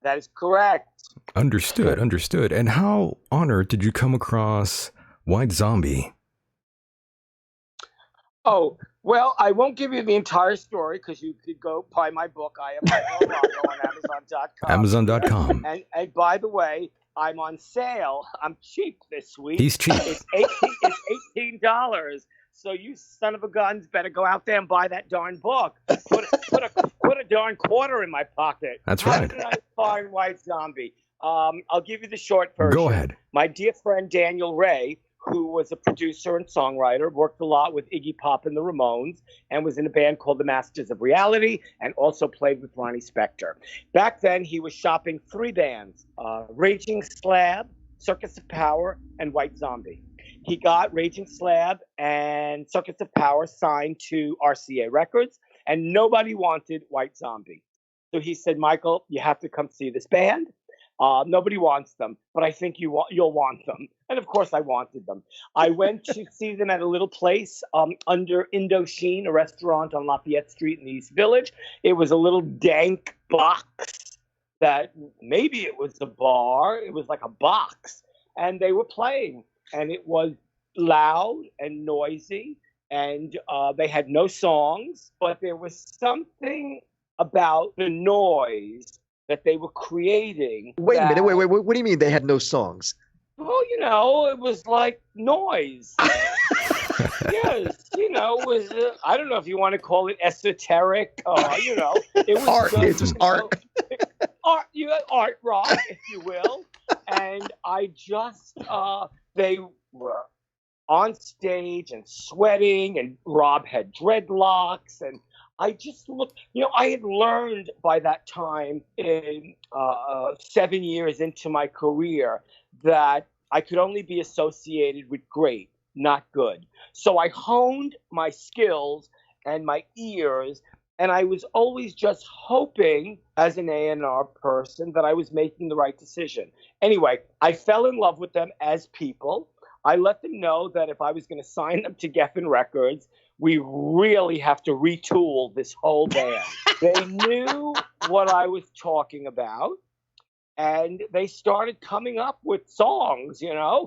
That is correct. Understood. And how honored did you come across White Zombie? Oh, well, I won't give you the entire story because you could go buy my book. I have my own on Amazon.com. Amazon.com. And by the way, I'm on sale. I'm cheap this week. He's cheap. It's $18. So you son of a guns better go out there and buy that darn book. Put a darn quarter in my pocket. That's right. How did I find White Zombie? I'll give you the short version. Go ahead. My dear friend Daniel Ray, who was a producer and songwriter, worked a lot with Iggy Pop and the Ramones, and was in a band called the Masters of Reality, and also played with Ronnie Spector. Back then, he was shopping 3 bands, Raging Slab, Circus of Power, and White Zombie. He got Raging Slab and Circus of Power signed to RCA Records, and nobody wanted White Zombie. So he said, "Michael, you have to come see this band. Nobody wants them, but I think you'll want them." And of course, I wanted them. I went to see them at a little place under Indochine, a restaurant on Lafayette Street in the East Village. It was a little dank box that maybe it was a bar. It was like a box, and they were playing. And it was loud and noisy, and they had no songs, but there was something about the noise that they were creating. Wait a minute. Wait. What do you mean they had no songs? Well, you know, it was like noise. Yes, you know, it was, I don't know if you want to call it esoteric, you know. It was art. It was art. art rock, if you will. And I just, they were on stage and sweating, and Rob had dreadlocks, and I just looked, I had learned by that time in 7 years into my career that I could only be associated with great, not good. So I honed my skills and my ears, and I was always just hoping as an A&R person that I was making the right decision. Anyway, I fell in love with them as people. I let them know that if I was going to sign them to Geffen Records, we really have to retool this whole band. They knew what I was talking about, and they started coming up with songs, so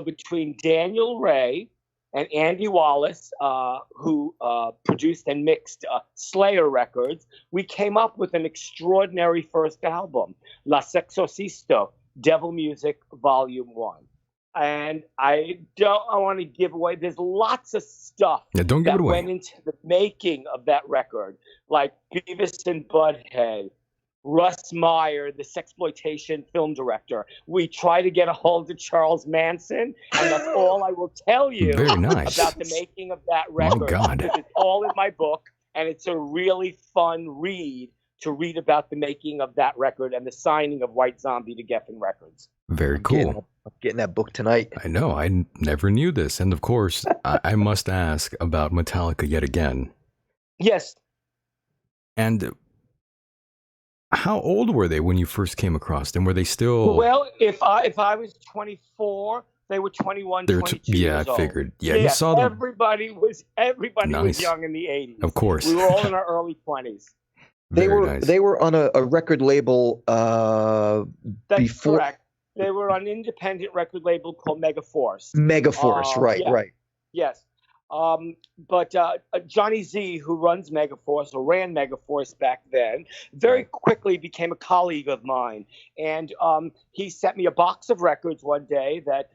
between Daniel Ray and Andy Wallace, who produced and mixed Slayer records, we came up with an extraordinary first album, La Sexorcisto, Devil Music Volume 1. And I want to give away, there's lots of stuff that went into the making of that record, like Beavis and Butthead, Russ Meyer, the sexploitation film director. We try to get a hold of Charles Manson, and that's all I will tell you about the making of that record. My God. It's all in my book, and it's a really fun read to read about the making of that record and the signing of White Zombie to Geffen Records. Very cool. I'm getting that book tonight. I know. I never knew this. And of course, I must ask about Metallica yet again. Yes. And how old were they when you first came across them? Were they still... Well, if I was 24, they were 21, 22 years old. I figured. Yeah, you saw them. Everybody was young in the 80s. Of course. We were all in our early 20s. They were on a record label That's before. Correct. They were on an independent record label called Megaforce. Megaforce, right. Yes. But Johnny Z, who runs Megaforce, or ran Megaforce back then, very quickly became a colleague of mine. And he sent me a box of records one day that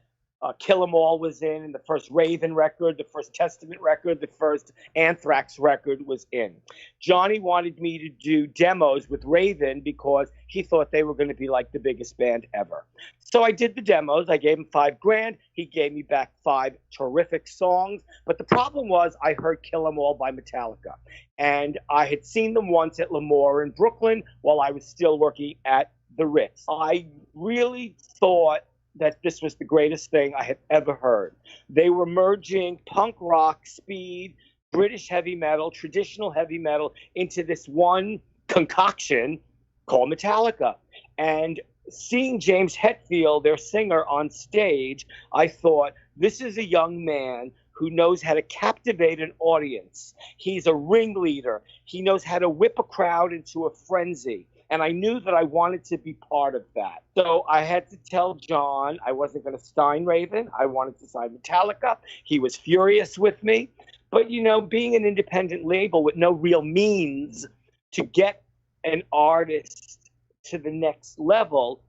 Kill 'Em All was in, and the first Raven record, the first Testament record, the first Anthrax record was in. Johnny wanted me to do demos with Raven because he thought they were going to be like the biggest band ever. So I did the demos. I gave him $5,000. He gave me back 5 terrific songs. But the problem was I heard Kill 'Em All by Metallica. And I had seen them once at L'Amour in Brooklyn while I was still working at the Ritz. I really thought that this was the greatest thing I had ever heard. They were merging punk rock, speed, British heavy metal, traditional heavy metal into this one concoction called Metallica. And seeing James Hetfield, their singer, on stage, I thought, this is a young man who knows how to captivate an audience. He's a ringleader. He knows how to whip a crowd into a frenzy. And I knew that I wanted to be part of that. So I had to tell John I wasn't going to sign Raven. I wanted to sign Metallica. He was furious with me. But, being an independent label with no real means to get an artist to the next level,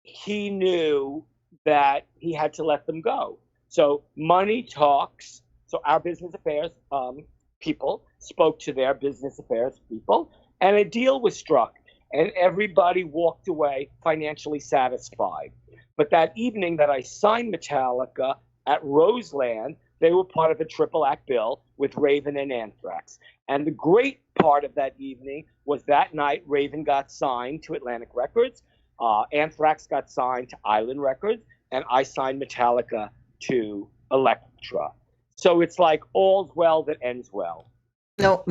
he knew that he had to let them go. So money talks. So our business affairs people spoke to their business affairs people. And a deal was struck, and everybody walked away financially satisfied. But that evening that I signed Metallica at Roseland, they were part of a triple act bill with Raven and Anthrax. And the great part of that evening was that night Raven got signed to Atlantic Records, Anthrax got signed to Island Records, and I signed Metallica to Elektra. So it's like all's well that ends well. Now,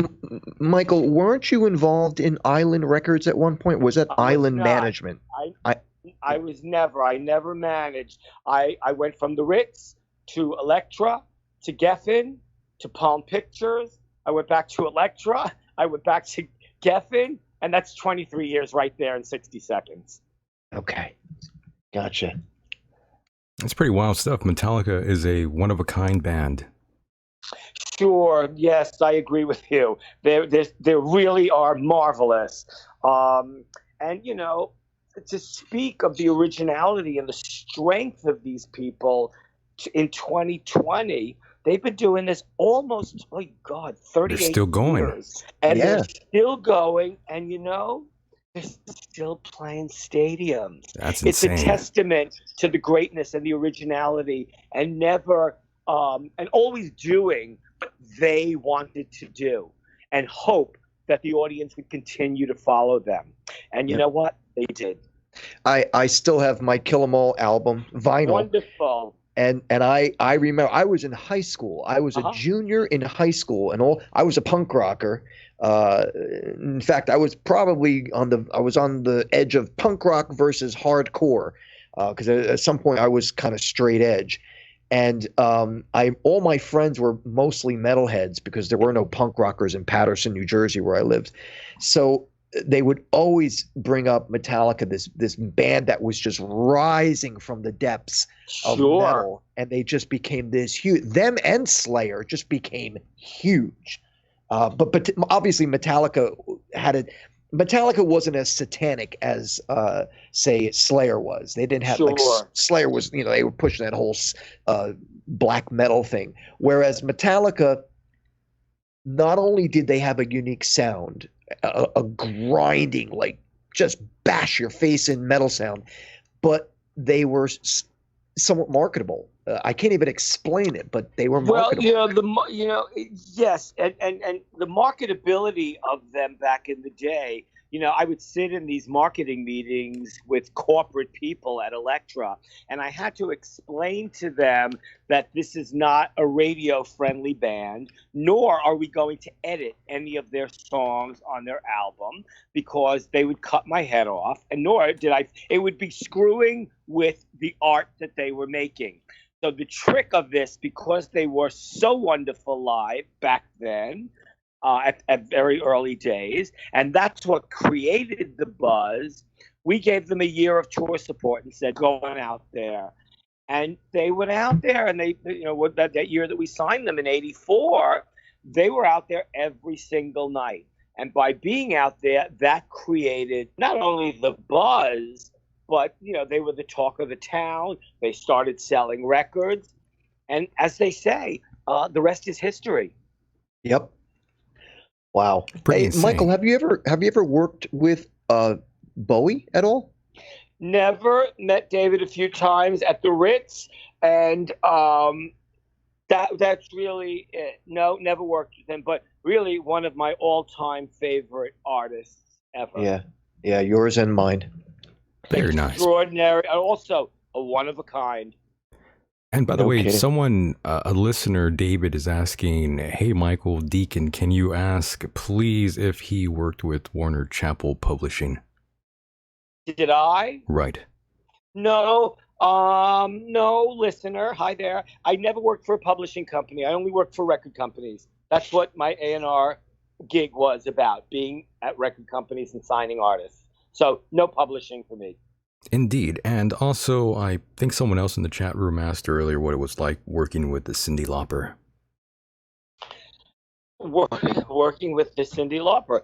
Michael, weren't you involved in Island Records at one point? Was that Island Management? I was never. I never managed. I went from the Ritz to Elektra to Geffen to Palm Pictures. I went back to Elektra. I went back to Geffen, and that's 23 years right there in 60 seconds. Okay, gotcha. That's pretty wild stuff. Metallica is a one-of-a-kind band. Sure. Yes, I agree with you. They really are marvelous. And, to speak of the originality and the strength of these people in 2020, They've been doing this almost, oh God, 38 They're still going. years. And they're still going. And, they're still playing stadiums. That's insane. It's a testament to the greatness and the originality and never, and always doing what they wanted to do and hope that the audience would continue to follow them. And you know what? They did. I still have my Kill 'Em All album, vinyl. Wonderful. And I remember I was in high school. I was a junior in high school, and I was a punk rocker. In fact, I was probably on the edge of punk rock versus hardcore, because at some point I was kind of straight edge. And all my friends were mostly metalheads because there were no punk rockers in Paterson, New Jersey, where I lived. So they would always bring up Metallica, this band that was just rising from the depths of metal, and they just became this huge. Them and Slayer just became huge. But obviously Metallica wasn't as satanic as say Slayer was. They didn't have Slayer was, they were pushing that whole black metal thing, whereas Metallica, not only did they have a unique sound, a grinding, like just bash your face in metal sound, but they were somewhat marketable. I can't even explain it, but they were marketable. Yes, and the marketability of them back in the day. I would sit in these marketing meetings with corporate people at Elektra, and I had to explain to them that this is not a radio-friendly band, nor are we going to edit any of their songs on their album, because they would cut my head off, and nor did I. It would be screwing with the art that they were making. So the trick of this, because they were so wonderful live back then, at very early days, and that's what created the buzz. We gave them a year of tour support and said, going out there. And they went out there, and they, that year that we signed them in '84, they were out there every single night. And by being out there, that created not only the buzz, but, they were the talk of the town. They started selling records. And as they say, the rest is history. Yep. Wow. Hey, Michael, have you ever worked with Bowie at all? Never. Met David a few times at the Ritz, and that's really it. No, never worked with him, but really one of my all-time favorite artists ever. Yeah, yours and mine. Very nice. Extraordinary, and also a one of a kind. And by the way, someone, a listener, David, is asking, hey, Michael Decon, can you ask, please, if he worked with Warner Chappell Publishing? Did I? Right. No, no, listener. Hi there. I never worked for a publishing company. I only worked for record companies. That's what my A&R gig was about, being at record companies and signing artists. So no publishing for me. Indeed. And also, I think someone else in the chat room asked earlier what it was like working with the Cyndi Lauper. Working with the Cyndi Lauper.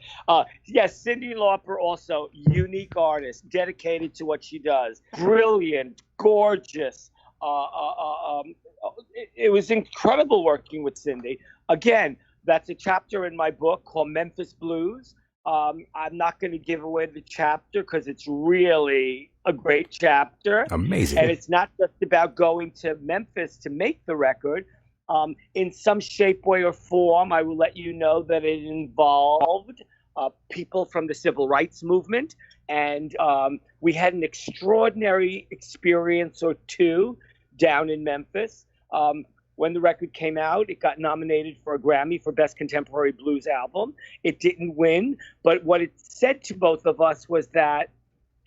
Yes, Cyndi Lauper, also unique artist, dedicated to what she does. Brilliant, gorgeous. It was incredible working with Cyndi. Again, that's a chapter in my book called Memphis Blues. I'm not going to give away the chapter because it's really a great chapter. Amazing. And it's not just about going to Memphis to make the record. In some shape, way, or form, I will let you know that it involved people from the civil rights movement. And we had an extraordinary experience or two down in Memphis. When the record came out, it got nominated for a Grammy for Best Contemporary Blues Album. It didn't win, but what it said to both of us was that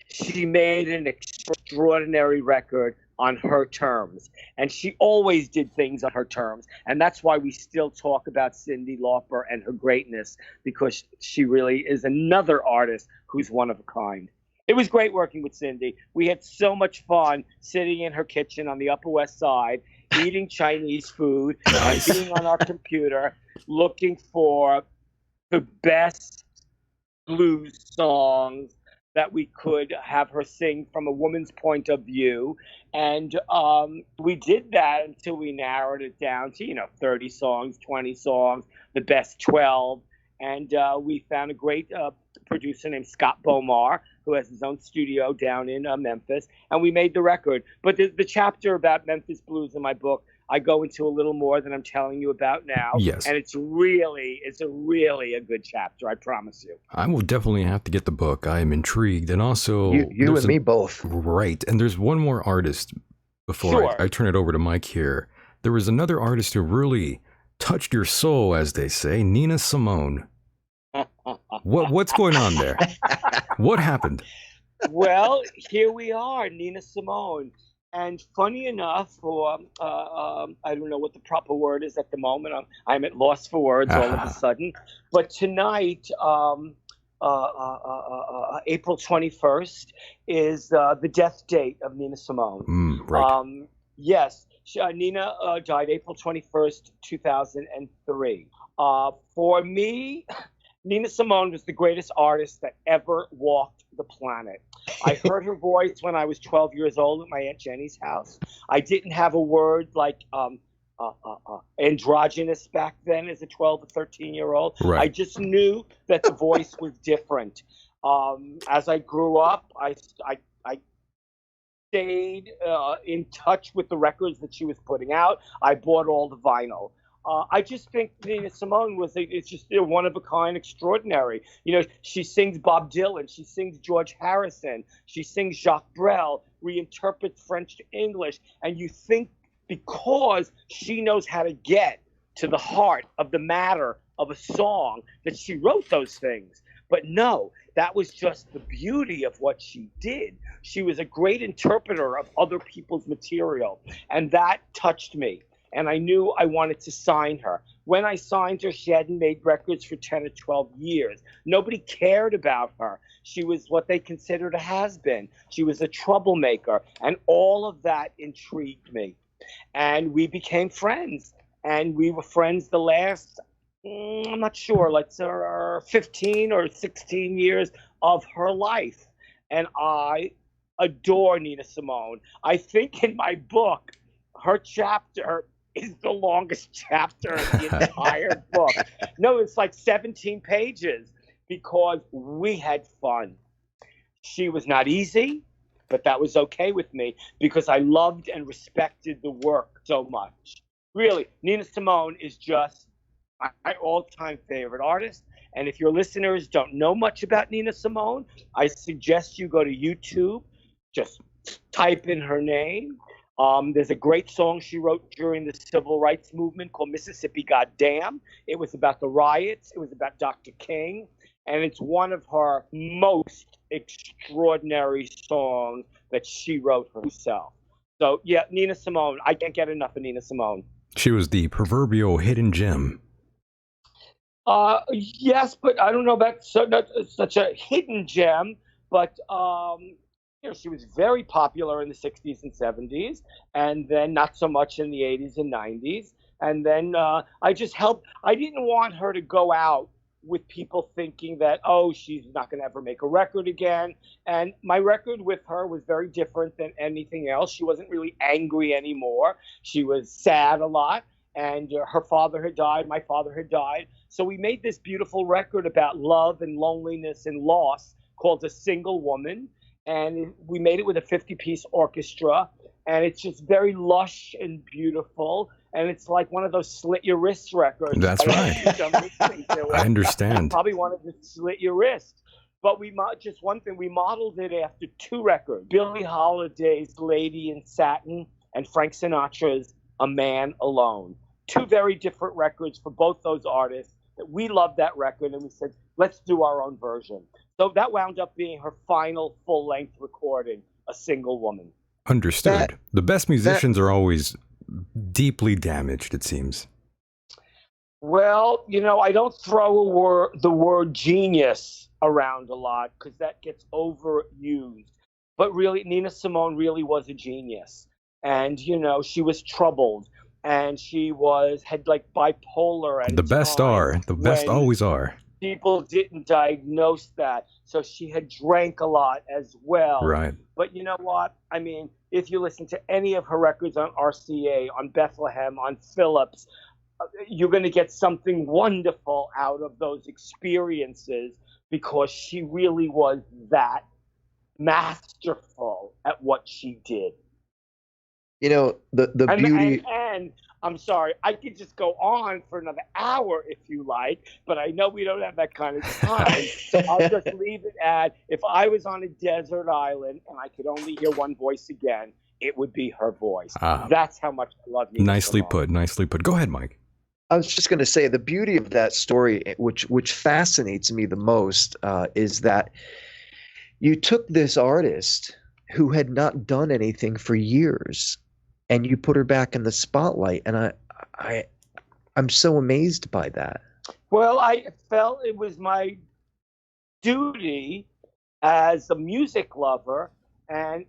she made an extraordinary record on her terms. And she always did things on her terms. And that's why we still talk about Cyndi Lauper and her greatness, because she really is another artist who's one of a kind. It was great working with Cyndi. We had so much fun sitting in her kitchen on the Upper West Side, eating Chinese food, and being on our computer, looking for the best blues songs that we could have her sing from a woman's point of view. And we did that until we narrowed it down to, 30 songs, 20 songs, the best 12. And we found a great producer named Scott Bomar, who has his own studio down in Memphis. And we made the record. But the chapter about Memphis Blues in my book, I go into a little more than I'm telling you about now. Yes. And it's really a good chapter, I promise you. I will definitely have to get the book. I am intrigued. And also... You and me both. Right. And there's one more artist before I turn it over to Mike here. There was another artist who really touched your soul, as they say, Nina Simone. What's going on there? What happened? Well, here we are, Nina Simone. And funny enough, or I don't know what the proper word is at the moment. I'm at loss for words all of a sudden. But tonight, April 21st, is the death date of Nina Simone. Right. Yes, Nina died April 21st, 2003. For me, Nina Simone was the greatest artist that ever walked the planet. I heard her voice when I was 12 years old at my Aunt Jenny's house. I didn't have a word like androgynous back then as a 12 or 13-year-old. Right. I just knew that the voice was different. As I grew up, I stayed in touch with the records that she was putting out. I bought all the vinyl. I just think Nina Simone it's just one of a kind, extraordinary. She sings Bob Dylan, she sings George Harrison, she sings Jacques Brel, reinterprets French to English, and you think because she knows how to get to the heart of the matter of a song that she wrote those things. But no, that was just the beauty of what she did. She was a great interpreter of other people's material, and that touched me. And I knew I wanted to sign her. When I signed her, she hadn't made records for 10 or 12 years. Nobody cared about her. She was what they considered a has-been. She was a troublemaker. And all of that intrigued me. And we became friends. And we were friends the last, I'm not sure, let's say 15 or 16 years of her life. And I adore Nina Simone. I think in my book, her chapter is the longest chapter in the entire book. No, it's like 17 pages because we had fun. She was not easy, but that was okay with me because I loved and respected the work so much. Really, Nina Simone is just my all-time favorite artist. And if your listeners don't know much about Nina Simone, I suggest you go to YouTube, just type in her name. There's a great song she wrote during the civil rights movement called Mississippi Goddamn. It was about the riots. It was about Dr. King. And it's one of her most extraordinary songs that she wrote herself. So, yeah, Nina Simone. I can't get enough of Nina Simone. She was the proverbial hidden gem. Yes, but I don't know about such a hidden gem, but... she was very popular in the 60s and 70s, and then not so much in the 80s and 90s. And then I didn't want her to go out with people thinking that, she's not going to ever make a record again. And my record with her was very different than anything else. She wasn't really angry anymore. She was sad a lot. And her father had died. My father had died. So we made this beautiful record about love and loneliness and loss called A Single Woman. And we made it with a 50-piece orchestra, and it's just very lush and beautiful, and it's like one of those slit your wrist records. That's right. I understand. You probably wanted to slit your wrist. But we modeled it after two records, Billie Holiday's Lady in Satin and Frank Sinatra's A Man Alone. Two very different records for both those artists. That we loved that record, and we said, let's do our own version. So that wound up being her final full-length recording, A Single Woman. Understood. The best musicians are always deeply damaged, it seems. Well, I don't throw the word genius around a lot because that gets overused. But really, Nina Simone really was a genius. And, she was troubled. And she had like bipolar. And the best are. The best always are. people didn't diagnose that. So she had drank a lot as well. Right. But you know what? I mean, if you listen to any of her records on RCA, on Bethlehem, on Phillips, you're going to get something wonderful out of those experiences because she really was that masterful at what she did. You know, the beauty. And I'm sorry, I could just go on for another hour if you like, but I know we don't have that kind of time. So I'll just leave it at, if I was on a desert island and I could only hear one voice again, it would be her voice. That's how much I love Nina Nicely Simone. put. Nicely put. Go ahead, Mike. I was just going to say the beauty of that story, which fascinates me the most, is that you took this artist who had not done anything for years, and you put her back in the spotlight, and I'm so amazed by that. Well, I felt it was my duty as a music lover and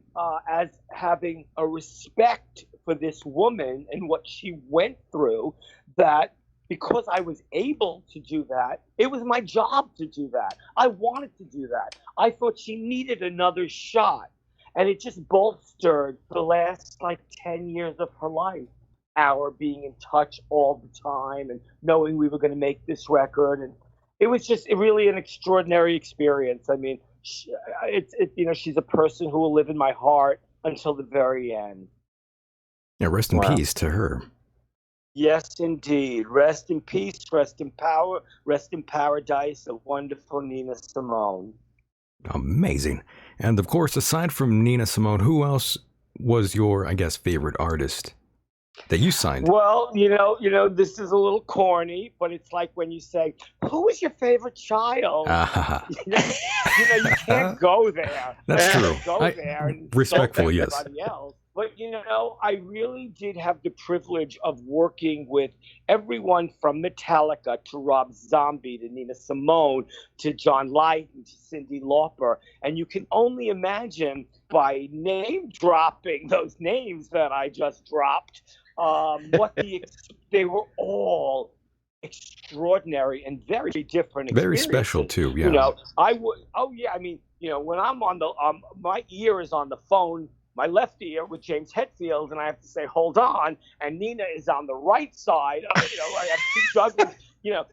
as having a respect for this woman and what she went through, that because I was able to do that, it was my job to do that. I wanted to do that. I thought she needed another shot. And it just bolstered the last 10 years of her life. Our being in touch all the time and knowing we were going to make this record. And it was just really an extraordinary experience. I mean, she's a person who will live in my heart until the very end. Yeah, rest in peace to her. Yes, indeed. Rest in peace, rest in power, rest in paradise, a wonderful Nina Simone. Amazing. And of course, aside from Nina Simone, who else was your, I guess, favorite artist that you signed? Well, you know, this is a little corny, but it's like when you say, "Who was your favorite child?" You can't go there. That's true. Go there and respectfully, yes. Everybody else. But I really did have the privilege of working with everyone from Metallica to Rob Zombie to Nina Simone to John Lydon to Cyndi Lauper. And you can only imagine, by name dropping those names that I just dropped, they were all extraordinary and very different experiences. Very special too, yeah. When I'm on my ear is on the phone, my left ear with James Hetfield, and I have to say, hold on, and Nina is on the right side. I have two jugglers.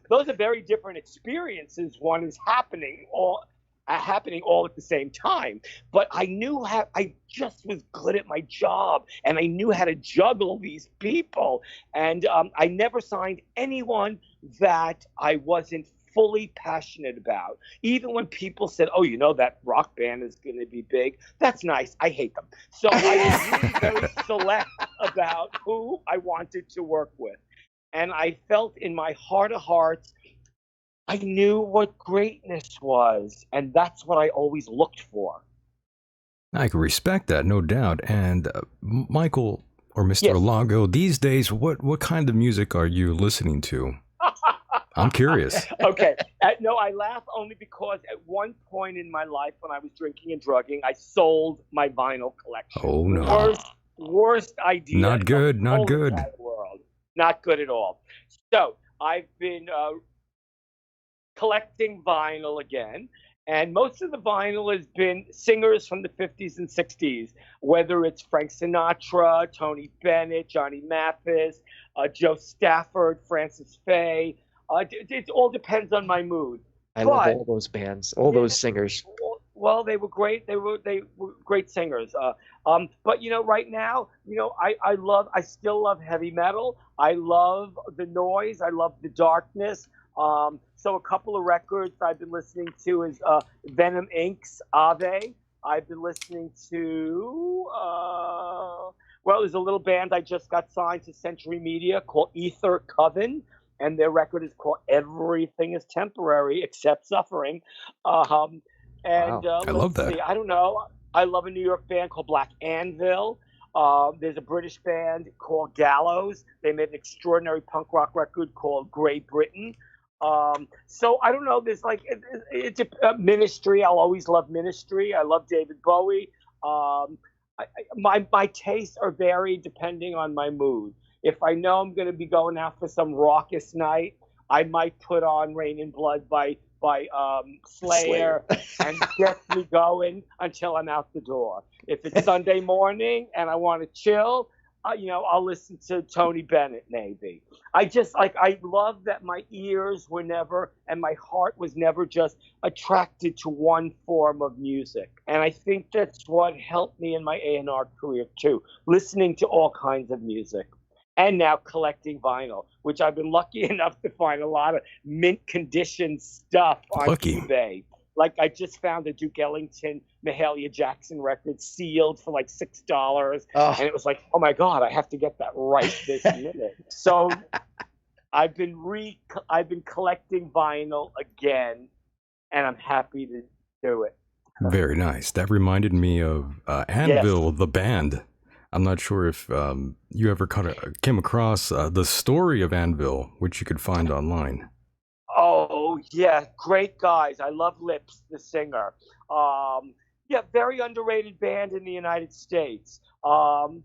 Those are very different experiences. One is happening all at the same time. But I knew I just was good at my job, and I knew how to juggle these people. And I never signed anyone that I wasn't fully passionate about. Even when people said, "Oh, that rock band is going to be big," that's nice. I hate them. So I was really very select about who I wanted to work with. And I felt in my heart of hearts, I knew what greatness was. And that's what I always looked for. I can respect that, no doubt. And Michael or Mr. Yes. Alago, these days, what kind of music are you listening to? I'm curious. Okay. No, I laugh only because at one point in my life when I was drinking and drugging, I sold my vinyl collection. Oh, no. Worst idea. Not good, not good. World. Not good at all. So I've been collecting vinyl again. And most of the vinyl has been singers from the 50s and 60s, whether it's Frank Sinatra, Tony Bennett, Johnny Mathis, Joe Stafford, Francis Faye. It all depends on my mood. I love all those bands, those singers. Well, they were great. They were great singers. But right now, I still love heavy metal. I love the noise. I love the darkness. So a couple of records I've been listening to is Venom Inc.'s Ave. I've been listening to there's a little band I just got signed to Century Media called Ether Coven. And their record is called Everything is Temporary Except Suffering. Wow. I love that. I don't know. I love a New York band called Black Anvil. There's a British band called Gallows. They made an extraordinary punk rock record called Grey Britain. So I don't know. There's it's a Ministry. I'll always love Ministry. I love David Bowie. My tastes are varied depending on my mood. If I know I'm going to be going out for some raucous night, I might put on Rain and Blood by by Slayer, and gets me going until I'm out the door. If it's Sunday morning and I want to chill, I'll listen to Tony Bennett maybe. I love that my ears were never, and my heart was never just attracted to one form of music. And I think that's what helped me in my A&R career too, listening to all kinds of music. And now collecting vinyl, which I've been lucky enough to find a lot of mint condition stuff on eBay. Like I just found a Duke Ellington Mahalia Jackson record sealed for like $6. And it was like, oh my God, I have to get that right this minute. So I've been collecting vinyl again, and I'm happy to do it. Very nice. That reminded me of Anvil, the band. I'm not sure if you ever came across the story of Anvil, which you could find online. Oh, yeah. Great guys. I love Lips, the singer. Very underrated band in the United States.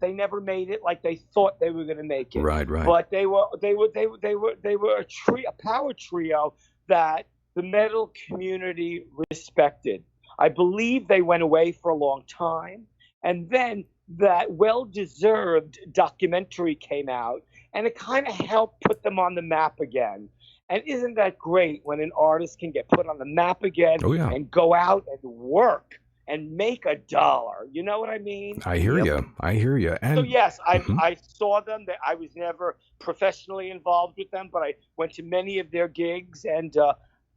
They never made it like they thought they were going to make it. Right. But they were a power trio that the metal community respected. I believe they went away for a long time, and then that well-deserved documentary came out, and it kind of helped put them on the map again. And isn't that great when an artist can get put on the map again and go out and work and make $1? You know what I mean? I hear you. And so yes, I saw them. I was never professionally involved with them, but I went to many of their gigs, and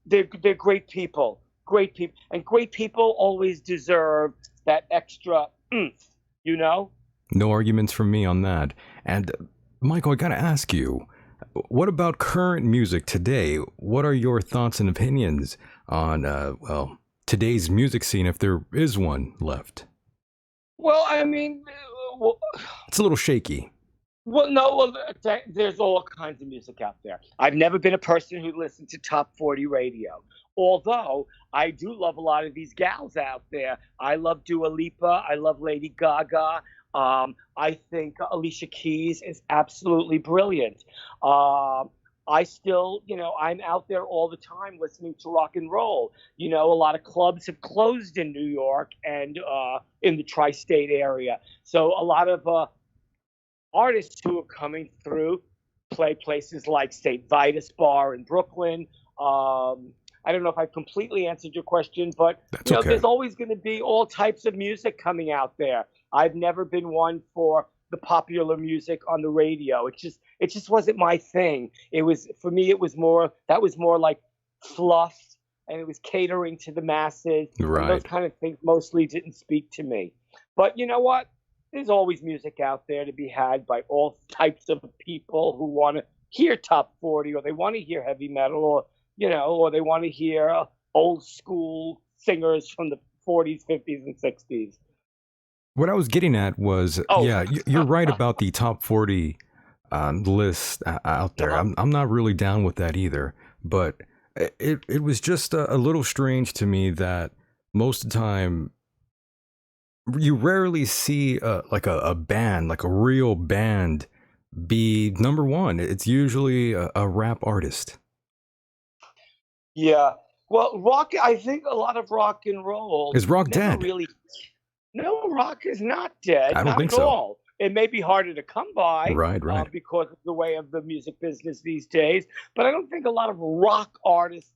they're great people. Great people. And great people always deserve that extra oomph, No arguments from me on that. And Michael, I got to ask you, what about current music today? What are your thoughts and opinions on, today's music scene, if there is one left? Well, I mean, it's a little shaky. There's all kinds of music out there. I've never been a person who listened to top 40 radio, although I do love a lot of these gals out there. I love Dua Lipa. I love Lady Gaga. I think Alicia Keys is absolutely brilliant. I still, I'm out there all the time listening to rock and roll. A lot of clubs have closed in New York and in the tri-state area. So a lot of artists who are coming through play places like St. Vitus Bar in Brooklyn. I don't know if I completely answered your question, but there's always going to be all types of music coming out there. I've never been one for the popular music on the radio. It just wasn't my thing. For me, it was more like fluff, and it was catering to the masses. Right. And those kind of things mostly didn't speak to me. But you know what? There's always music out there to be had by all types of people who want to hear top 40, or they want to hear heavy metal, or they want to hear old school singers from the 40s, 50s, and 60s. What I was getting at was, you're right about the top 40 list out there. I'm not really down with that either, but it was just a little strange to me that most of the time you rarely see like a band, like a real band, be number one. It's usually a rap artist. Yeah. Well, rock, I think a lot of rock and roll. Is rock dead? No, rock is not dead. I don't think so. Not at all. It may be harder to come by. Right. Because of the way of the music business these days. But I don't think a lot of rock artists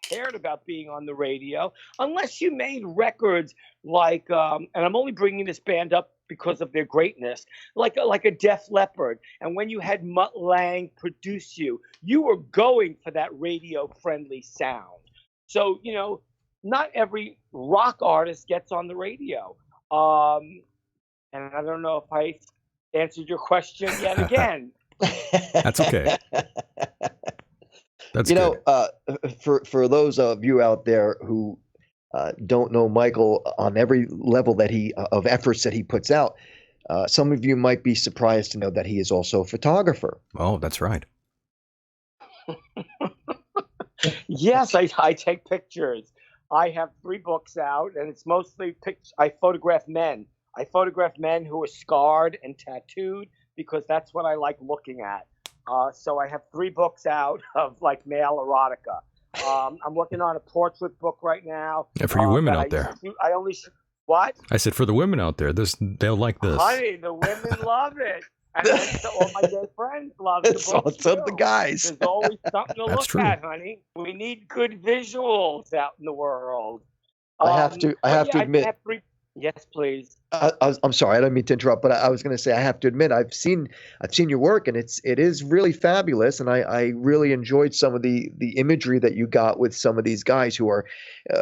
cared about being on the radio unless you made records like, and I'm only bringing this band up because of their greatness, like a Def Leppard. And when you had Mutt Lange produce you were going for that radio-friendly sound. So, not every rock artist gets on the radio. And I don't know if I answered your question yet again. That's okay. That's good. For those of you out there who don't know Michael on every level of efforts that he puts out, some of you might be surprised to know that he is also a photographer. Oh, that's right. Yes, I take pictures. I have 3 books out, and it's mostly pictures. I photograph men. I photograph men who are scarred and tattooed because that's what I like looking at. So I have 3 books out of like male erotica. I'm working on a portrait book right now. And for you women out there. I only shoot. What? I said for the women out there, they'll like this. Honey, the women love it. And all my gay friends love it. So the guys. There's always something to look at, honey. We need good visuals out in the world. I have to admit. Yes, please. I'm sorry, I don't mean to interrupt, but I was going to say I have to admit I've seen your work, and it is really fabulous, and I really enjoyed some of the imagery that you got with some of these guys who are,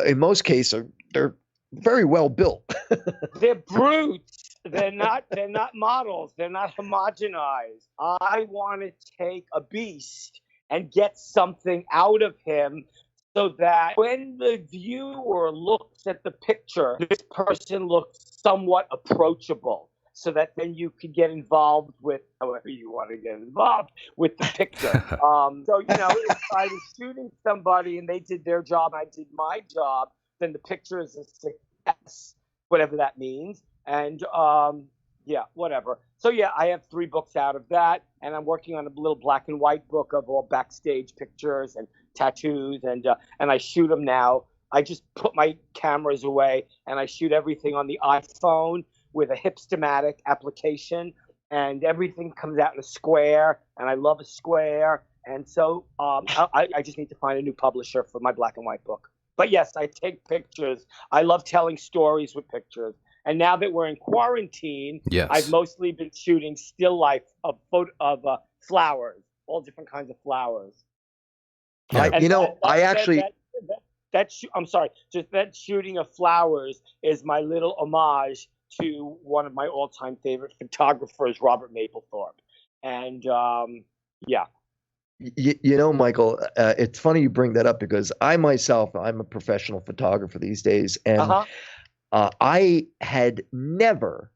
in most cases, they're very well built. They're brutes. They're not models. They're not homogenized. I want to take a beast and get something out of him, so that when the viewer looks at the picture, this person looks somewhat approachable, so that then you can get involved with however you want to get involved with the picture. So, if I was shooting somebody and they did their job, I did my job, then the picture is a success, whatever that means. And whatever. So I have 3 books out of that, and I'm working on a little black and white book of all backstage pictures and tattoos, and I shoot them now. I just put my cameras away and I shoot everything on the iPhone with a Hipstamatic application, and everything comes out in a square, and I love a square. And so I just need to find a new publisher for my black and white book. But yes, I take pictures. I love telling stories with pictures. And now that we're in quarantine, I've mostly been shooting still life of flowers, all different kinds of flowers. I'm sorry, just that shooting of flowers is my little homage to one of my all-time favorite photographers, Robert Mapplethorpe. And Michael, it's funny you bring that up, because I'm a professional photographer these days, and I had never,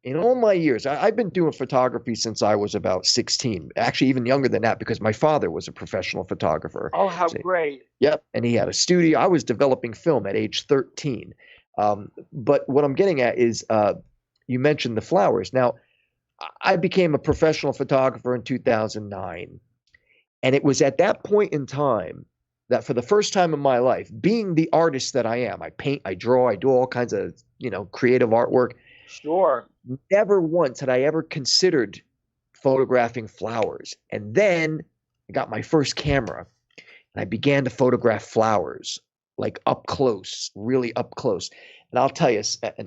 in all my years, I've been doing photography since I was about 16, actually even younger than that, because my father was a professional photographer. Oh, how great. Yep, and he had a studio. I was developing film at age 13. But what I'm getting at is, you mentioned the flowers. Now, I became a professional photographer in 2009, and it was at that point in time that, for the first time in my life, being the artist that I am, I paint, I draw, I do all kinds of, creative artwork. Sure. Never once had I ever considered photographing flowers. And then I got my first camera, and I began to photograph flowers, like up close, really up close. And I'll tell you,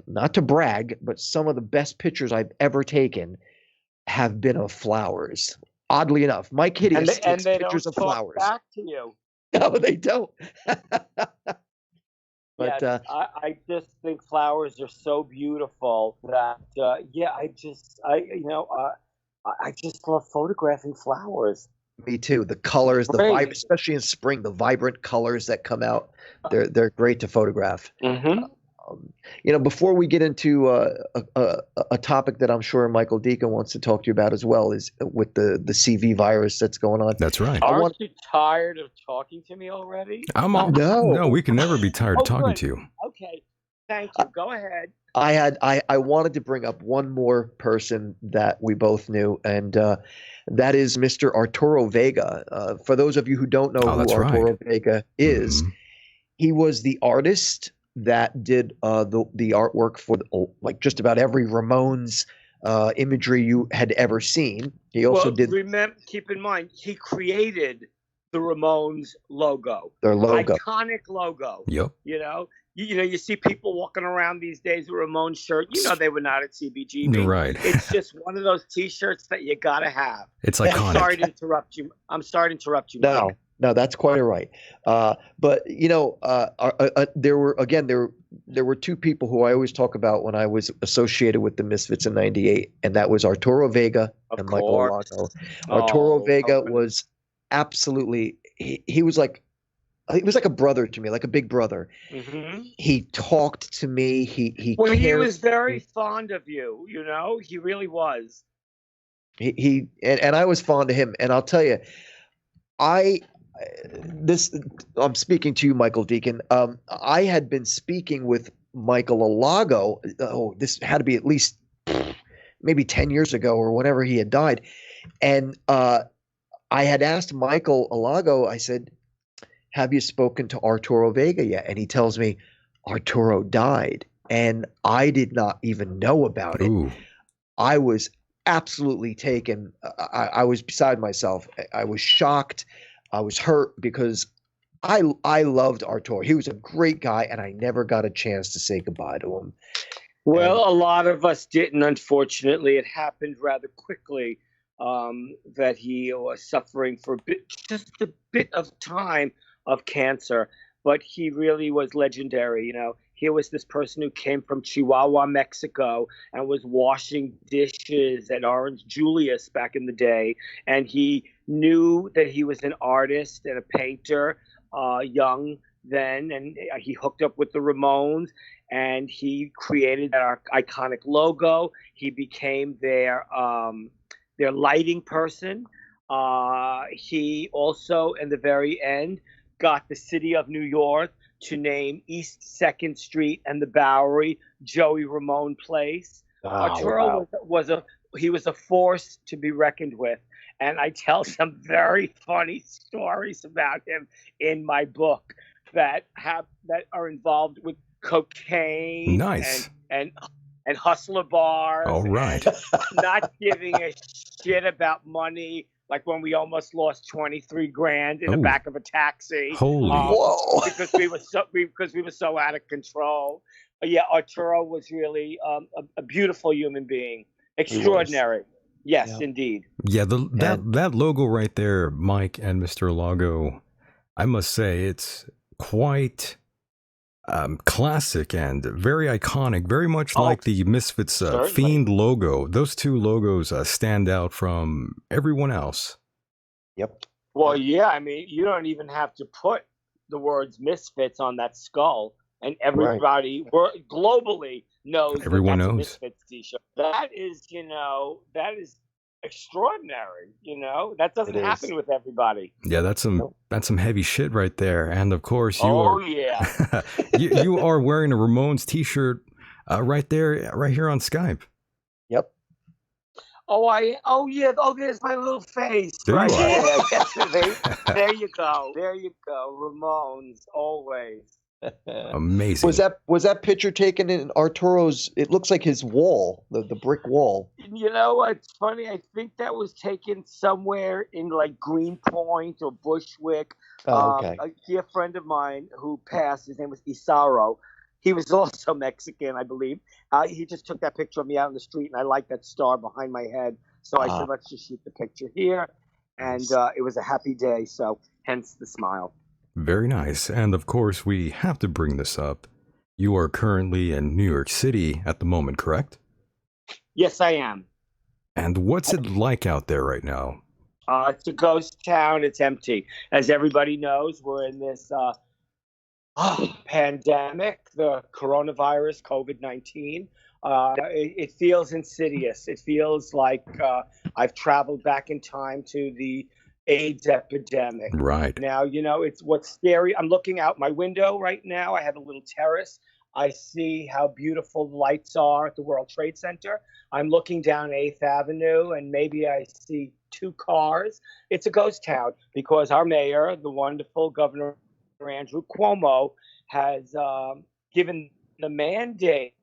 not to brag, but some of the best pictures I've ever taken have been of flowers. Oddly enough, Mike Hideous takes pictures of flowers. Back to you. No, they don't. But yes, I just think flowers are so beautiful that I just love photographing flowers. Me too. The colors, especially in spring, the vibrant colors that come out, they're great to photograph. Mm-hmm. Before we get into a topic that I'm sure Michael Decon wants to talk to you about as well, is with the CV virus that's going on. That's right. Aren't you tired of talking to me already? No, we can never be tired of talking to you. Okay, thank you. Go ahead. I wanted to bring up one more person that we both knew, and that is Mr. Arturo Vega. For those of you who don't know who Arturo Vega is, he was the artist that did the artwork for like just about every Ramones imagery you had ever seen. He also keep in mind, he created the Ramones logo. Their logo. Iconic logo. Yep. You see people walking around these days with Ramones shirt. They were not at CBGB. Right. It's just one of those T-shirts that you gotta have. It's iconic. I'm sorry to interrupt you. Mike. No, that's quite all right. But there were two people who I always talk about when I was associated with the Misfits in '98, and that was Arturo Vega and Michael Alago. Arturo Vega was absolutely he was like a brother to me, like a big brother. Mm-hmm. He talked to me. He was very fond of you. He really was. And I was fond of him. And I'll tell you, I'm speaking to you, Michael Decon. I had been speaking with Michael Alago. This had to be at least maybe 10 years ago or whenever he had died. And I had asked Michael Alago, I said, have you spoken to Arturo Vega yet? And he tells me Arturo died. And I did not even know about it. Ooh. I was absolutely taken. I was beside myself. I was shocked. I was hurt because I loved Arturo. He was a great guy, and I never got a chance to say goodbye to him. Well, a lot of us didn't, unfortunately. It happened rather quickly, that he was suffering for just a bit of time of cancer, but he really was legendary. You know, here was this person who came from Chihuahua, Mexico, and was washing dishes at Orange Julius back in the day, and he knew that he was an artist and a painter, young then, and he hooked up with the Ramones, and he created our iconic logo. He became their lighting person. He also, in the very end, got the city of New York to name East 2nd Street and the Bowery Joey Ramone Place. Arturo was a force to be reckoned with, and I tell some very funny stories about him in my book that are involved with cocaine, Nice. and hustler bars. All right. Not giving a shit about money, like when we almost lost 23 grand in the back of a taxi. Holy. Because we were so out of control. Yeah, Arturo was really a beautiful human being. Extraordinary. Yes, indeed. Yeah, that logo right there, Mike and Mr. Alago, I must say it's quite classic and very iconic, very much like the Misfits Fiend logo. Those two logos stand out from everyone else. Yep. Well, yeah, I mean, you don't even have to put the words Misfits on that skull, and everybody globally knows everyone that's knows. A Misfits t-shirt. That is extraordinary. You know, that doesn't happen with everybody. Yeah, that's some heavy shit right there. And of course, yeah, you are wearing a Ramones t-shirt right there, right here on Skype. Yep. There's my little face. There right you are. There you go. Ramones, always. Amazing. Was that picture taken in Arturo's? It looks like his wall, the brick wall. You know what's funny? I think that was taken somewhere in like Greenpoint or Bushwick. Okay. A dear friend of mine who passed, his name was Isaro. He was also Mexican, I believe. He just took that picture of me out on the street, and I liked that star behind my head. So I said, let's just shoot the picture here. And it was a happy day, so hence the smile. Very nice. And of course, we have to bring this up. You are currently in New York City at the moment, correct? Yes, I am. And what's it like out there right now? It's a ghost town. It's empty. As everybody knows, we're in this pandemic, the coronavirus, COVID-19. It feels insidious. It feels like I've traveled back in time to the AIDS epidemic. Right. Now, you know, it's what's scary. I'm looking out my window right now. I have a little terrace. I see how beautiful the lights are at the World Trade Center. I'm looking down 8th Avenue, and maybe I see 2 cars. It's a ghost town because our mayor, the wonderful Governor Andrew Cuomo, has given the mandate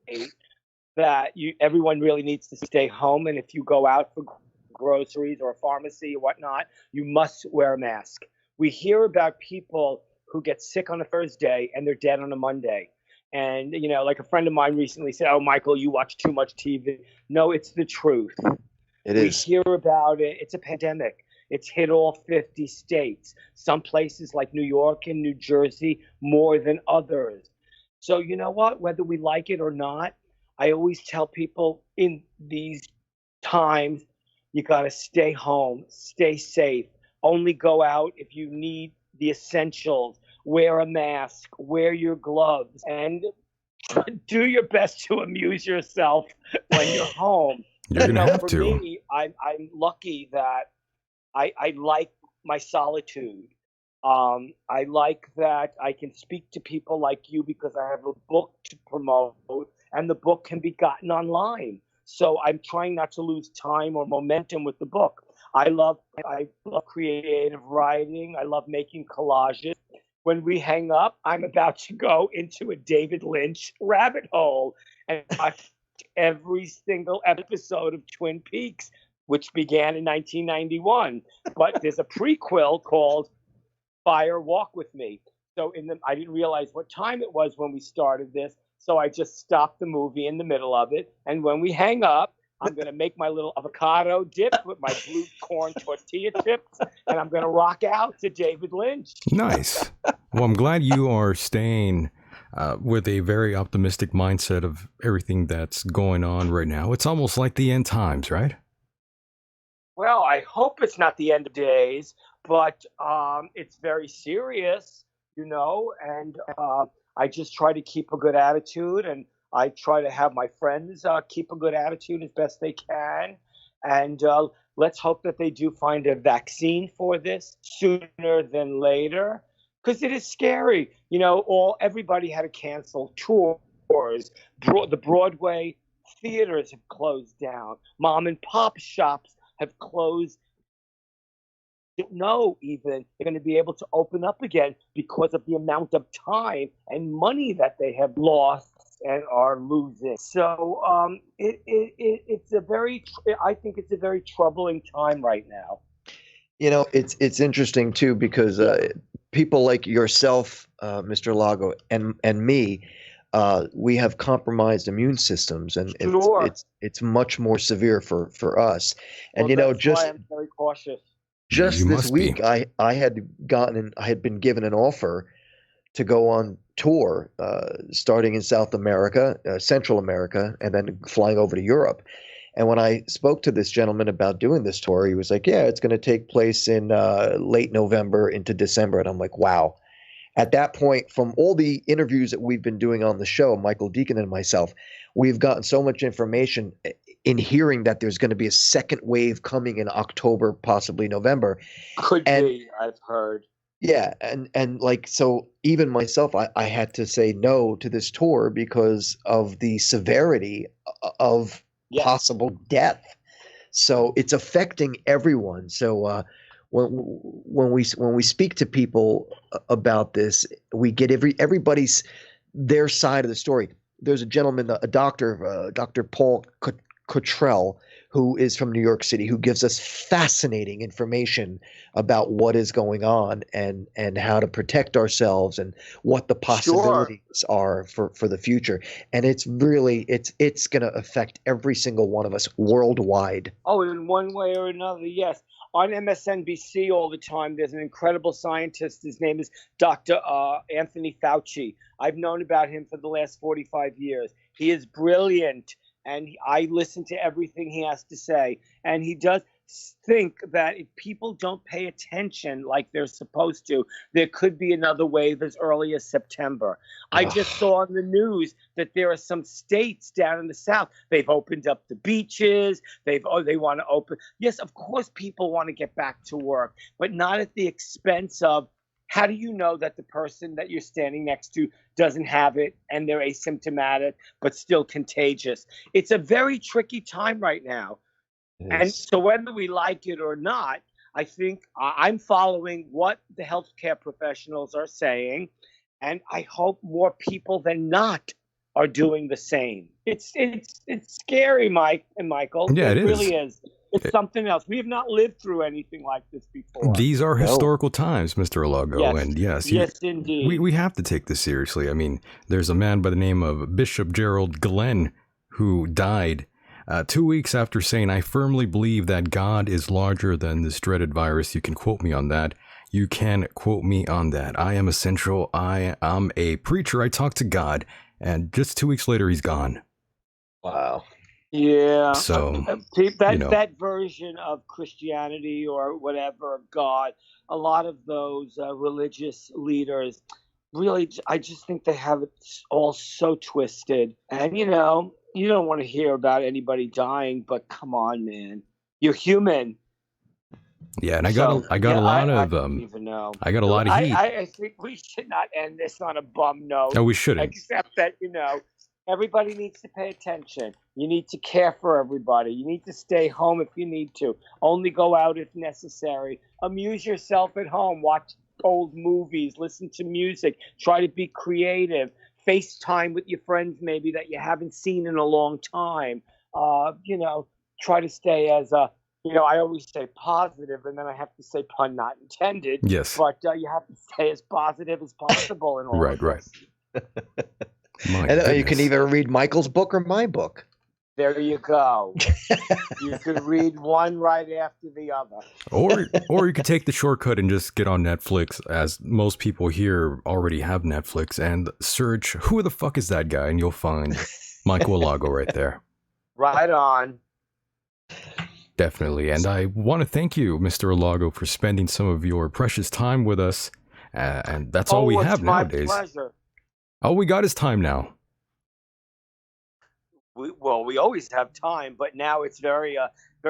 that everyone really needs to stay home. And if you go out for groceries or a pharmacy or whatnot, you must wear a mask. We hear about people who get sick on a Thursday and they're dead on a Monday. And, you know, like a friend of mine recently said, oh, Michael, you watch too much TV. No, it's the truth. It is. We hear about it. It's a pandemic. It's hit all 50 states. Some places like New York and New Jersey more than others. So you know what? Whether we like it or not, I always tell people in these times, you got to stay home, stay safe, only go out if you need the essentials, wear a mask, wear your gloves, and do your best to amuse yourself when you're home. You're going to have for to. Me, I'm lucky that I like my solitude. I like that I can speak to people like you because I have a book to promote, and the book can be gotten online. So I'm trying not to lose time or momentum with the book. I love creative writing. I love making collages. when we hang up, I'm about to go into a David Lynch rabbit hole and watch every single episode of Twin Peaks, which began in 1991. But there's a prequel called Fire Walk With Me. So I didn't realize what time it was when we started this, so I just stopped the movie in the middle of it. And when we hang up, I'm going to make my little avocado dip with my blue corn tortilla chips, and I'm going to rock out to David Lynch. Nice. Well, I'm glad you are staying with a very optimistic mindset of everything that's going on right now. It's almost like the end times, right? Well, I hope it's not the end of days, but it's very serious, and I just try to keep a good attitude, and I try to have my friends keep a good attitude as best they can. And let's hope that they do find a vaccine for this sooner than later, because it is scary. Everybody had to cancel tours. The Broadway theaters have closed down. Mom and pop shops have closed. Don't know even they're going to be able to open up again because of the amount of time and money that they have lost and are losing. So it's I think it's a very troubling time right now. It's interesting too, because people like yourself, Mr. Alago, and me, we have compromised immune systems, and it's much more severe for us. And that's why I'm very cautious. Just this week, I had been given an offer to go on tour, starting in South America, Central America, and then flying over to Europe. And when I spoke to this gentleman about doing this tour, he was like, yeah, it's going to take place in late November into December. And I'm like, wow. At that point, from all the interviews that we've been doing on the show, Michael Decon and myself, we've gotten so much information in hearing that there's going to be a second wave coming in October, possibly November. Could be, I've heard. Yeah, and like, so even myself, I had to say no to this tour because of the severity of possible death. So it's affecting everyone. So when we speak to people about this, we get everybody's their side of the story. There's a gentleman, a doctor, Dr. Paul Cottrell, who is from New York City, who gives us fascinating information about what is going on and how to protect ourselves and what the possibilities are for the future. And it's really it's going to affect every single one of us worldwide. Oh, in one way or another, yes. On MSNBC all the time, there's an incredible scientist. His name is Dr. Anthony Fauci. I've known about him for the last 45 years. He is brilliant, and I listen to everything he has to say. And he does think that if people don't pay attention like they're supposed to, there could be another wave as early as September. I just saw on the news that there are some states down in the South, they've opened up the beaches. They want to open. Yes, of course, people want to get back to work, but not at the expense of, how do you know that the person that you're standing next to doesn't have it and they're asymptomatic but still contagious? It's a very tricky time right now. And so whether we like it or not, I think I'm following what the healthcare professionals are saying, and I hope more people than not are doing the same. It's scary, Mike and Michael. Yeah, it really is. It's something else. We have not lived through anything like this before. These are historical times, Mr. Alago. Yes. And yes, indeed. We have to take this seriously. I mean, there's a man by the name of Bishop Gerald Glenn who died 2 weeks after saying, "I firmly believe that God is larger than this dreaded virus." You can quote me on that. You can quote me on that. I am essential. I am a preacher. I talk to God. And just 2 weeks later, he's gone. Wow. Yeah. So that version of Christianity or whatever, of God, a lot of those religious leaders, really, I just think they have it all so twisted. And, you don't want to hear about anybody dying, but come on, man. You're human. Yeah, and I got a lot of heat. I think we should not end this on a bum note. No, we shouldn't. Except that, everybody needs to pay attention. You need to care for everybody. You need to stay home if you need to. Only go out if necessary. Amuse yourself at home. Watch old movies, listen to music, try to be creative, FaceTime with your friends maybe that you haven't seen in a long time. Try to stay as I always say positive, and then I have to say pun not intended. Yes. But you have to stay as positive as possible in all of this. And you can either read Michael's book or my book. There you go. You could read one right after the other. Or you could take the shortcut and just get on Netflix, as most people here already have Netflix, and search who the fuck is that guy, and you'll find Michael Alago right there. Right on. Definitely. And I want to thank you, Mr. Alago, for spending some of your precious time with us. And that's all we have nowadays. My pleasure. All we got is time now. We always have time, but now it's very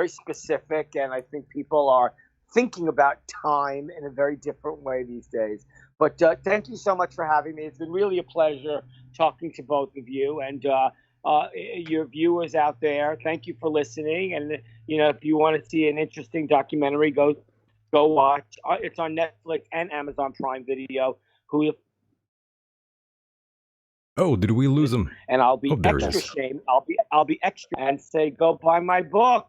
specific, and I think people are thinking about time in a very different way these days. But thank you so much for having me. It's been really a pleasure talking to both of you, and your viewers out there. Thank you for listening. And if you want to see an interesting documentary, go watch. It's on Netflix and Amazon Prime Video. Oh, did we lose him? And I'll be extra shame. I'll be extra and say, go buy my book.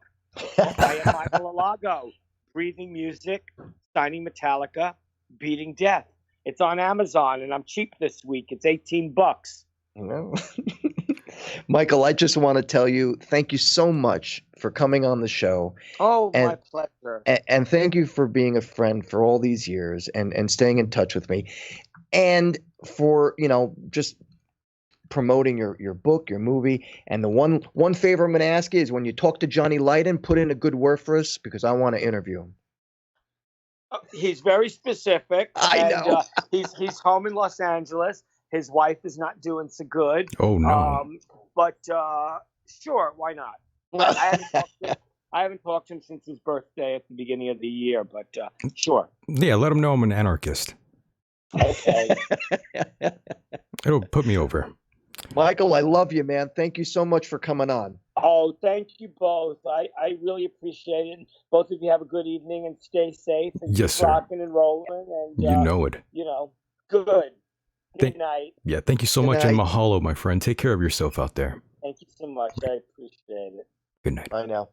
I am Michael Alago. Breathing Music, Signing Metallica, Beating Death. It's on Amazon, and I'm cheap this week. It's $18. Michael, I just want to tell you, thank you so much for coming on the show. Oh, my pleasure. And thank you for being a friend for all these years and staying in touch with me. And for, just promoting your book, your movie. And the one favor I'm going to ask you is when you talk to Johnny Lydon, put in a good word for us because I want to interview him. He's very specific. I know. He's home in Los Angeles. His wife is not doing so good. Oh, no. But sure, why not? I haven't talked to him since his birthday at the beginning of the year, but sure. Yeah, let him know I'm an anarchist. Okay. It'll put me over. Michael, I love you, man. Thank you so much for coming on. Oh, thank you both. I really appreciate it. Both of you have a good evening and stay safe. And yes, keep sir. Rocking and rolling. And you know it. Good. Good night. Yeah, thank you so much, and mahalo, my friend. Take care of yourself out there. Thank you so much. I appreciate it. Good night. I know.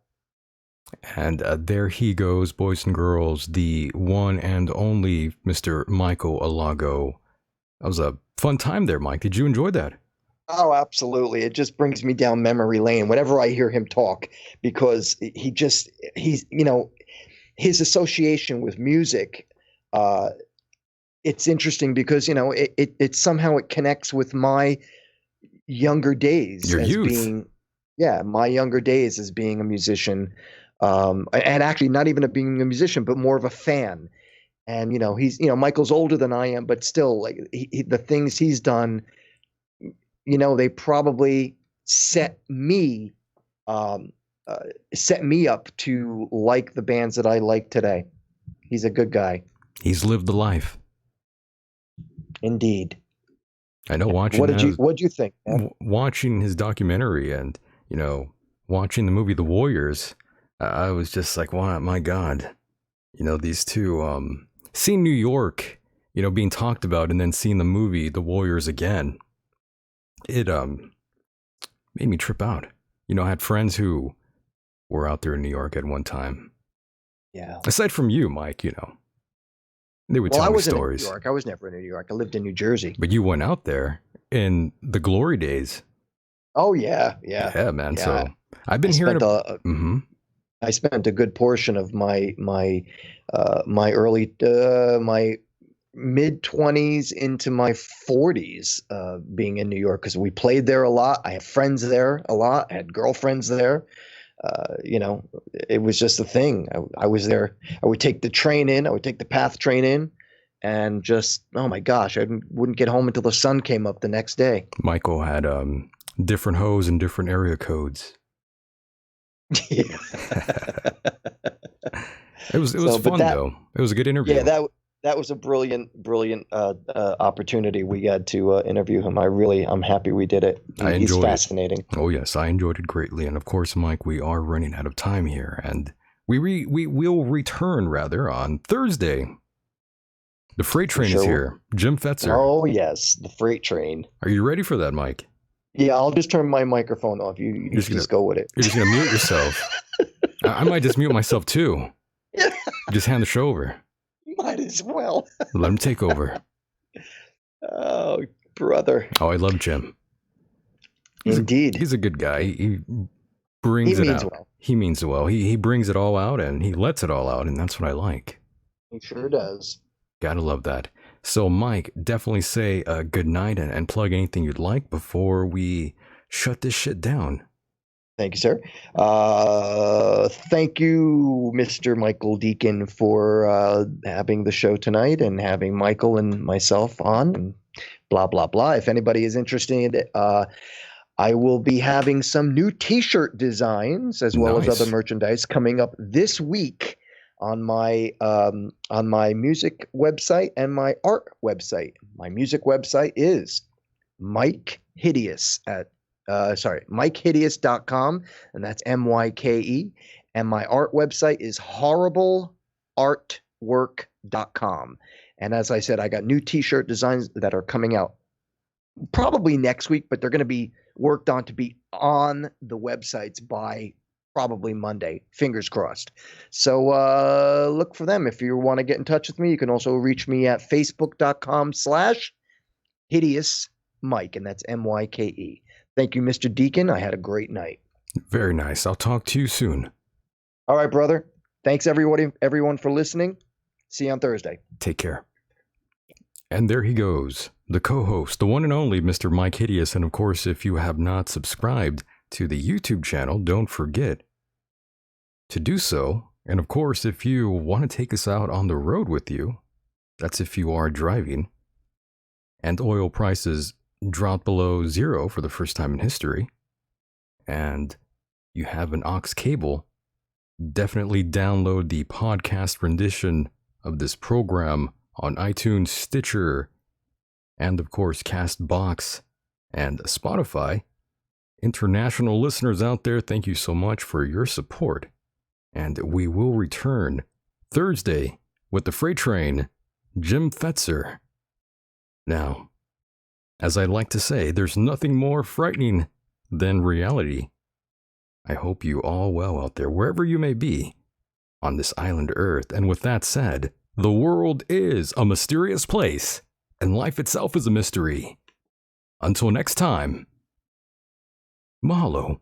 And there he goes, boys and girls, the one and only Mr. Michael Alago. That was a fun time there, Mike. Did you enjoy that? Oh, absolutely. It just brings me down memory lane whenever I hear him talk, because he's his association with music. It's interesting because, it somehow it connects with my younger days. Your youth. My younger days as being a musician, and actually not even being a musician, but more of a fan. And, he's, Michael's older than I am, but still, like the things he's done, they probably set me up to like the bands that I like today. He's a good guy. He's lived the life. Indeed. I know. Watching what'd you think, man? Watching his documentary and, watching the movie The Warriors, I was just like, wow, my God, these two, seeing New York, being talked about, and then seeing the movie The Warriors again. It made me trip out. I had friends who were out there in New York at one time. Yeah. Aside from you, Mike, they would tell me stories. In New York. I was never in New York. I lived in New Jersey. But you went out there in the glory days. Oh yeah. Yeah, man. Yeah. So I've been hearing about. I spent a good portion of my early my mid-20s into my 40s being in New York, because we played there a lot. I had friends there a lot. I had girlfriends there. It was just a thing. I was there. I would take the train in. I would take the PATH train in, and just, oh my gosh, I wouldn't get home until the sun came up the next day. Michael had different hoes and different area codes. Yeah. It was fun though. It was a good interview. Yeah, that was a brilliant opportunity. We got to interview him. I'm happy we did it. He's fascinating. Oh yes, I enjoyed it greatly. And of course, Mike, we are running out of time here, and we will return rather on Thursday The freight train is here. Jim Fetzer. Oh, yes. The freight train. Are you ready for that, Mike? Yeah, I'll just turn my microphone off. You just go with it. You're just going to mute yourself. I might just mute myself, too. Yeah. Just hand the show over. Might as well. Let him take over. Oh, brother. Oh, I love Jim. Indeed. He's a good guy. He brings it out. Well. He means well. He brings it all out, and he lets it all out, and that's what I like. He sure does. Gotta love that. So, Mike, definitely say good night and plug anything you'd like before we shut this shit down. Thank you, sir. Thank you, Mr. Michael Decon, for having the show tonight and having Michael and myself on and blah, blah, blah. If anybody is interested, I will be having some new T-shirt designs as well as other merchandise coming up this week on my music website and my art website. My music website is MikeHideous.com, and that's MYKE. And my art website is horribleartwork.com. And as I said, I got new T-shirt designs that are coming out probably next week, but they're going to be worked on to be on the websites by probably Monday. Fingers crossed. So look for them. If you want to get in touch with me, you can also reach me at facebook.com/hideousmike, and that's MYKE. Thank you, Mr. Decon. I had a great night. Very nice. I'll talk to you soon. All right, brother. Thanks, everyone for listening. See you on Thursday. Take care. And there he goes, the co-host, the one and only Mr. Mike Hideous. And of course, if you have not subscribed to the YouTube channel, don't forget to do so. And of course, if you want to take us out on the road with you, that's if you are driving, and oil prices drop below zero for the first time in history, and you have an aux cable, definitely download the podcast rendition of this program on iTunes, Stitcher, and of course CastBox and Spotify. International listeners out there, thank you so much for your support. And we will return Thursday with the freight train, Jim Fetzer. Now, as I like to say, there's nothing more frightening than reality. I hope you all well out there, wherever you may be on this island Earth. And with that said, the world is a mysterious place, and life itself is a mystery. Until next time, mahalo.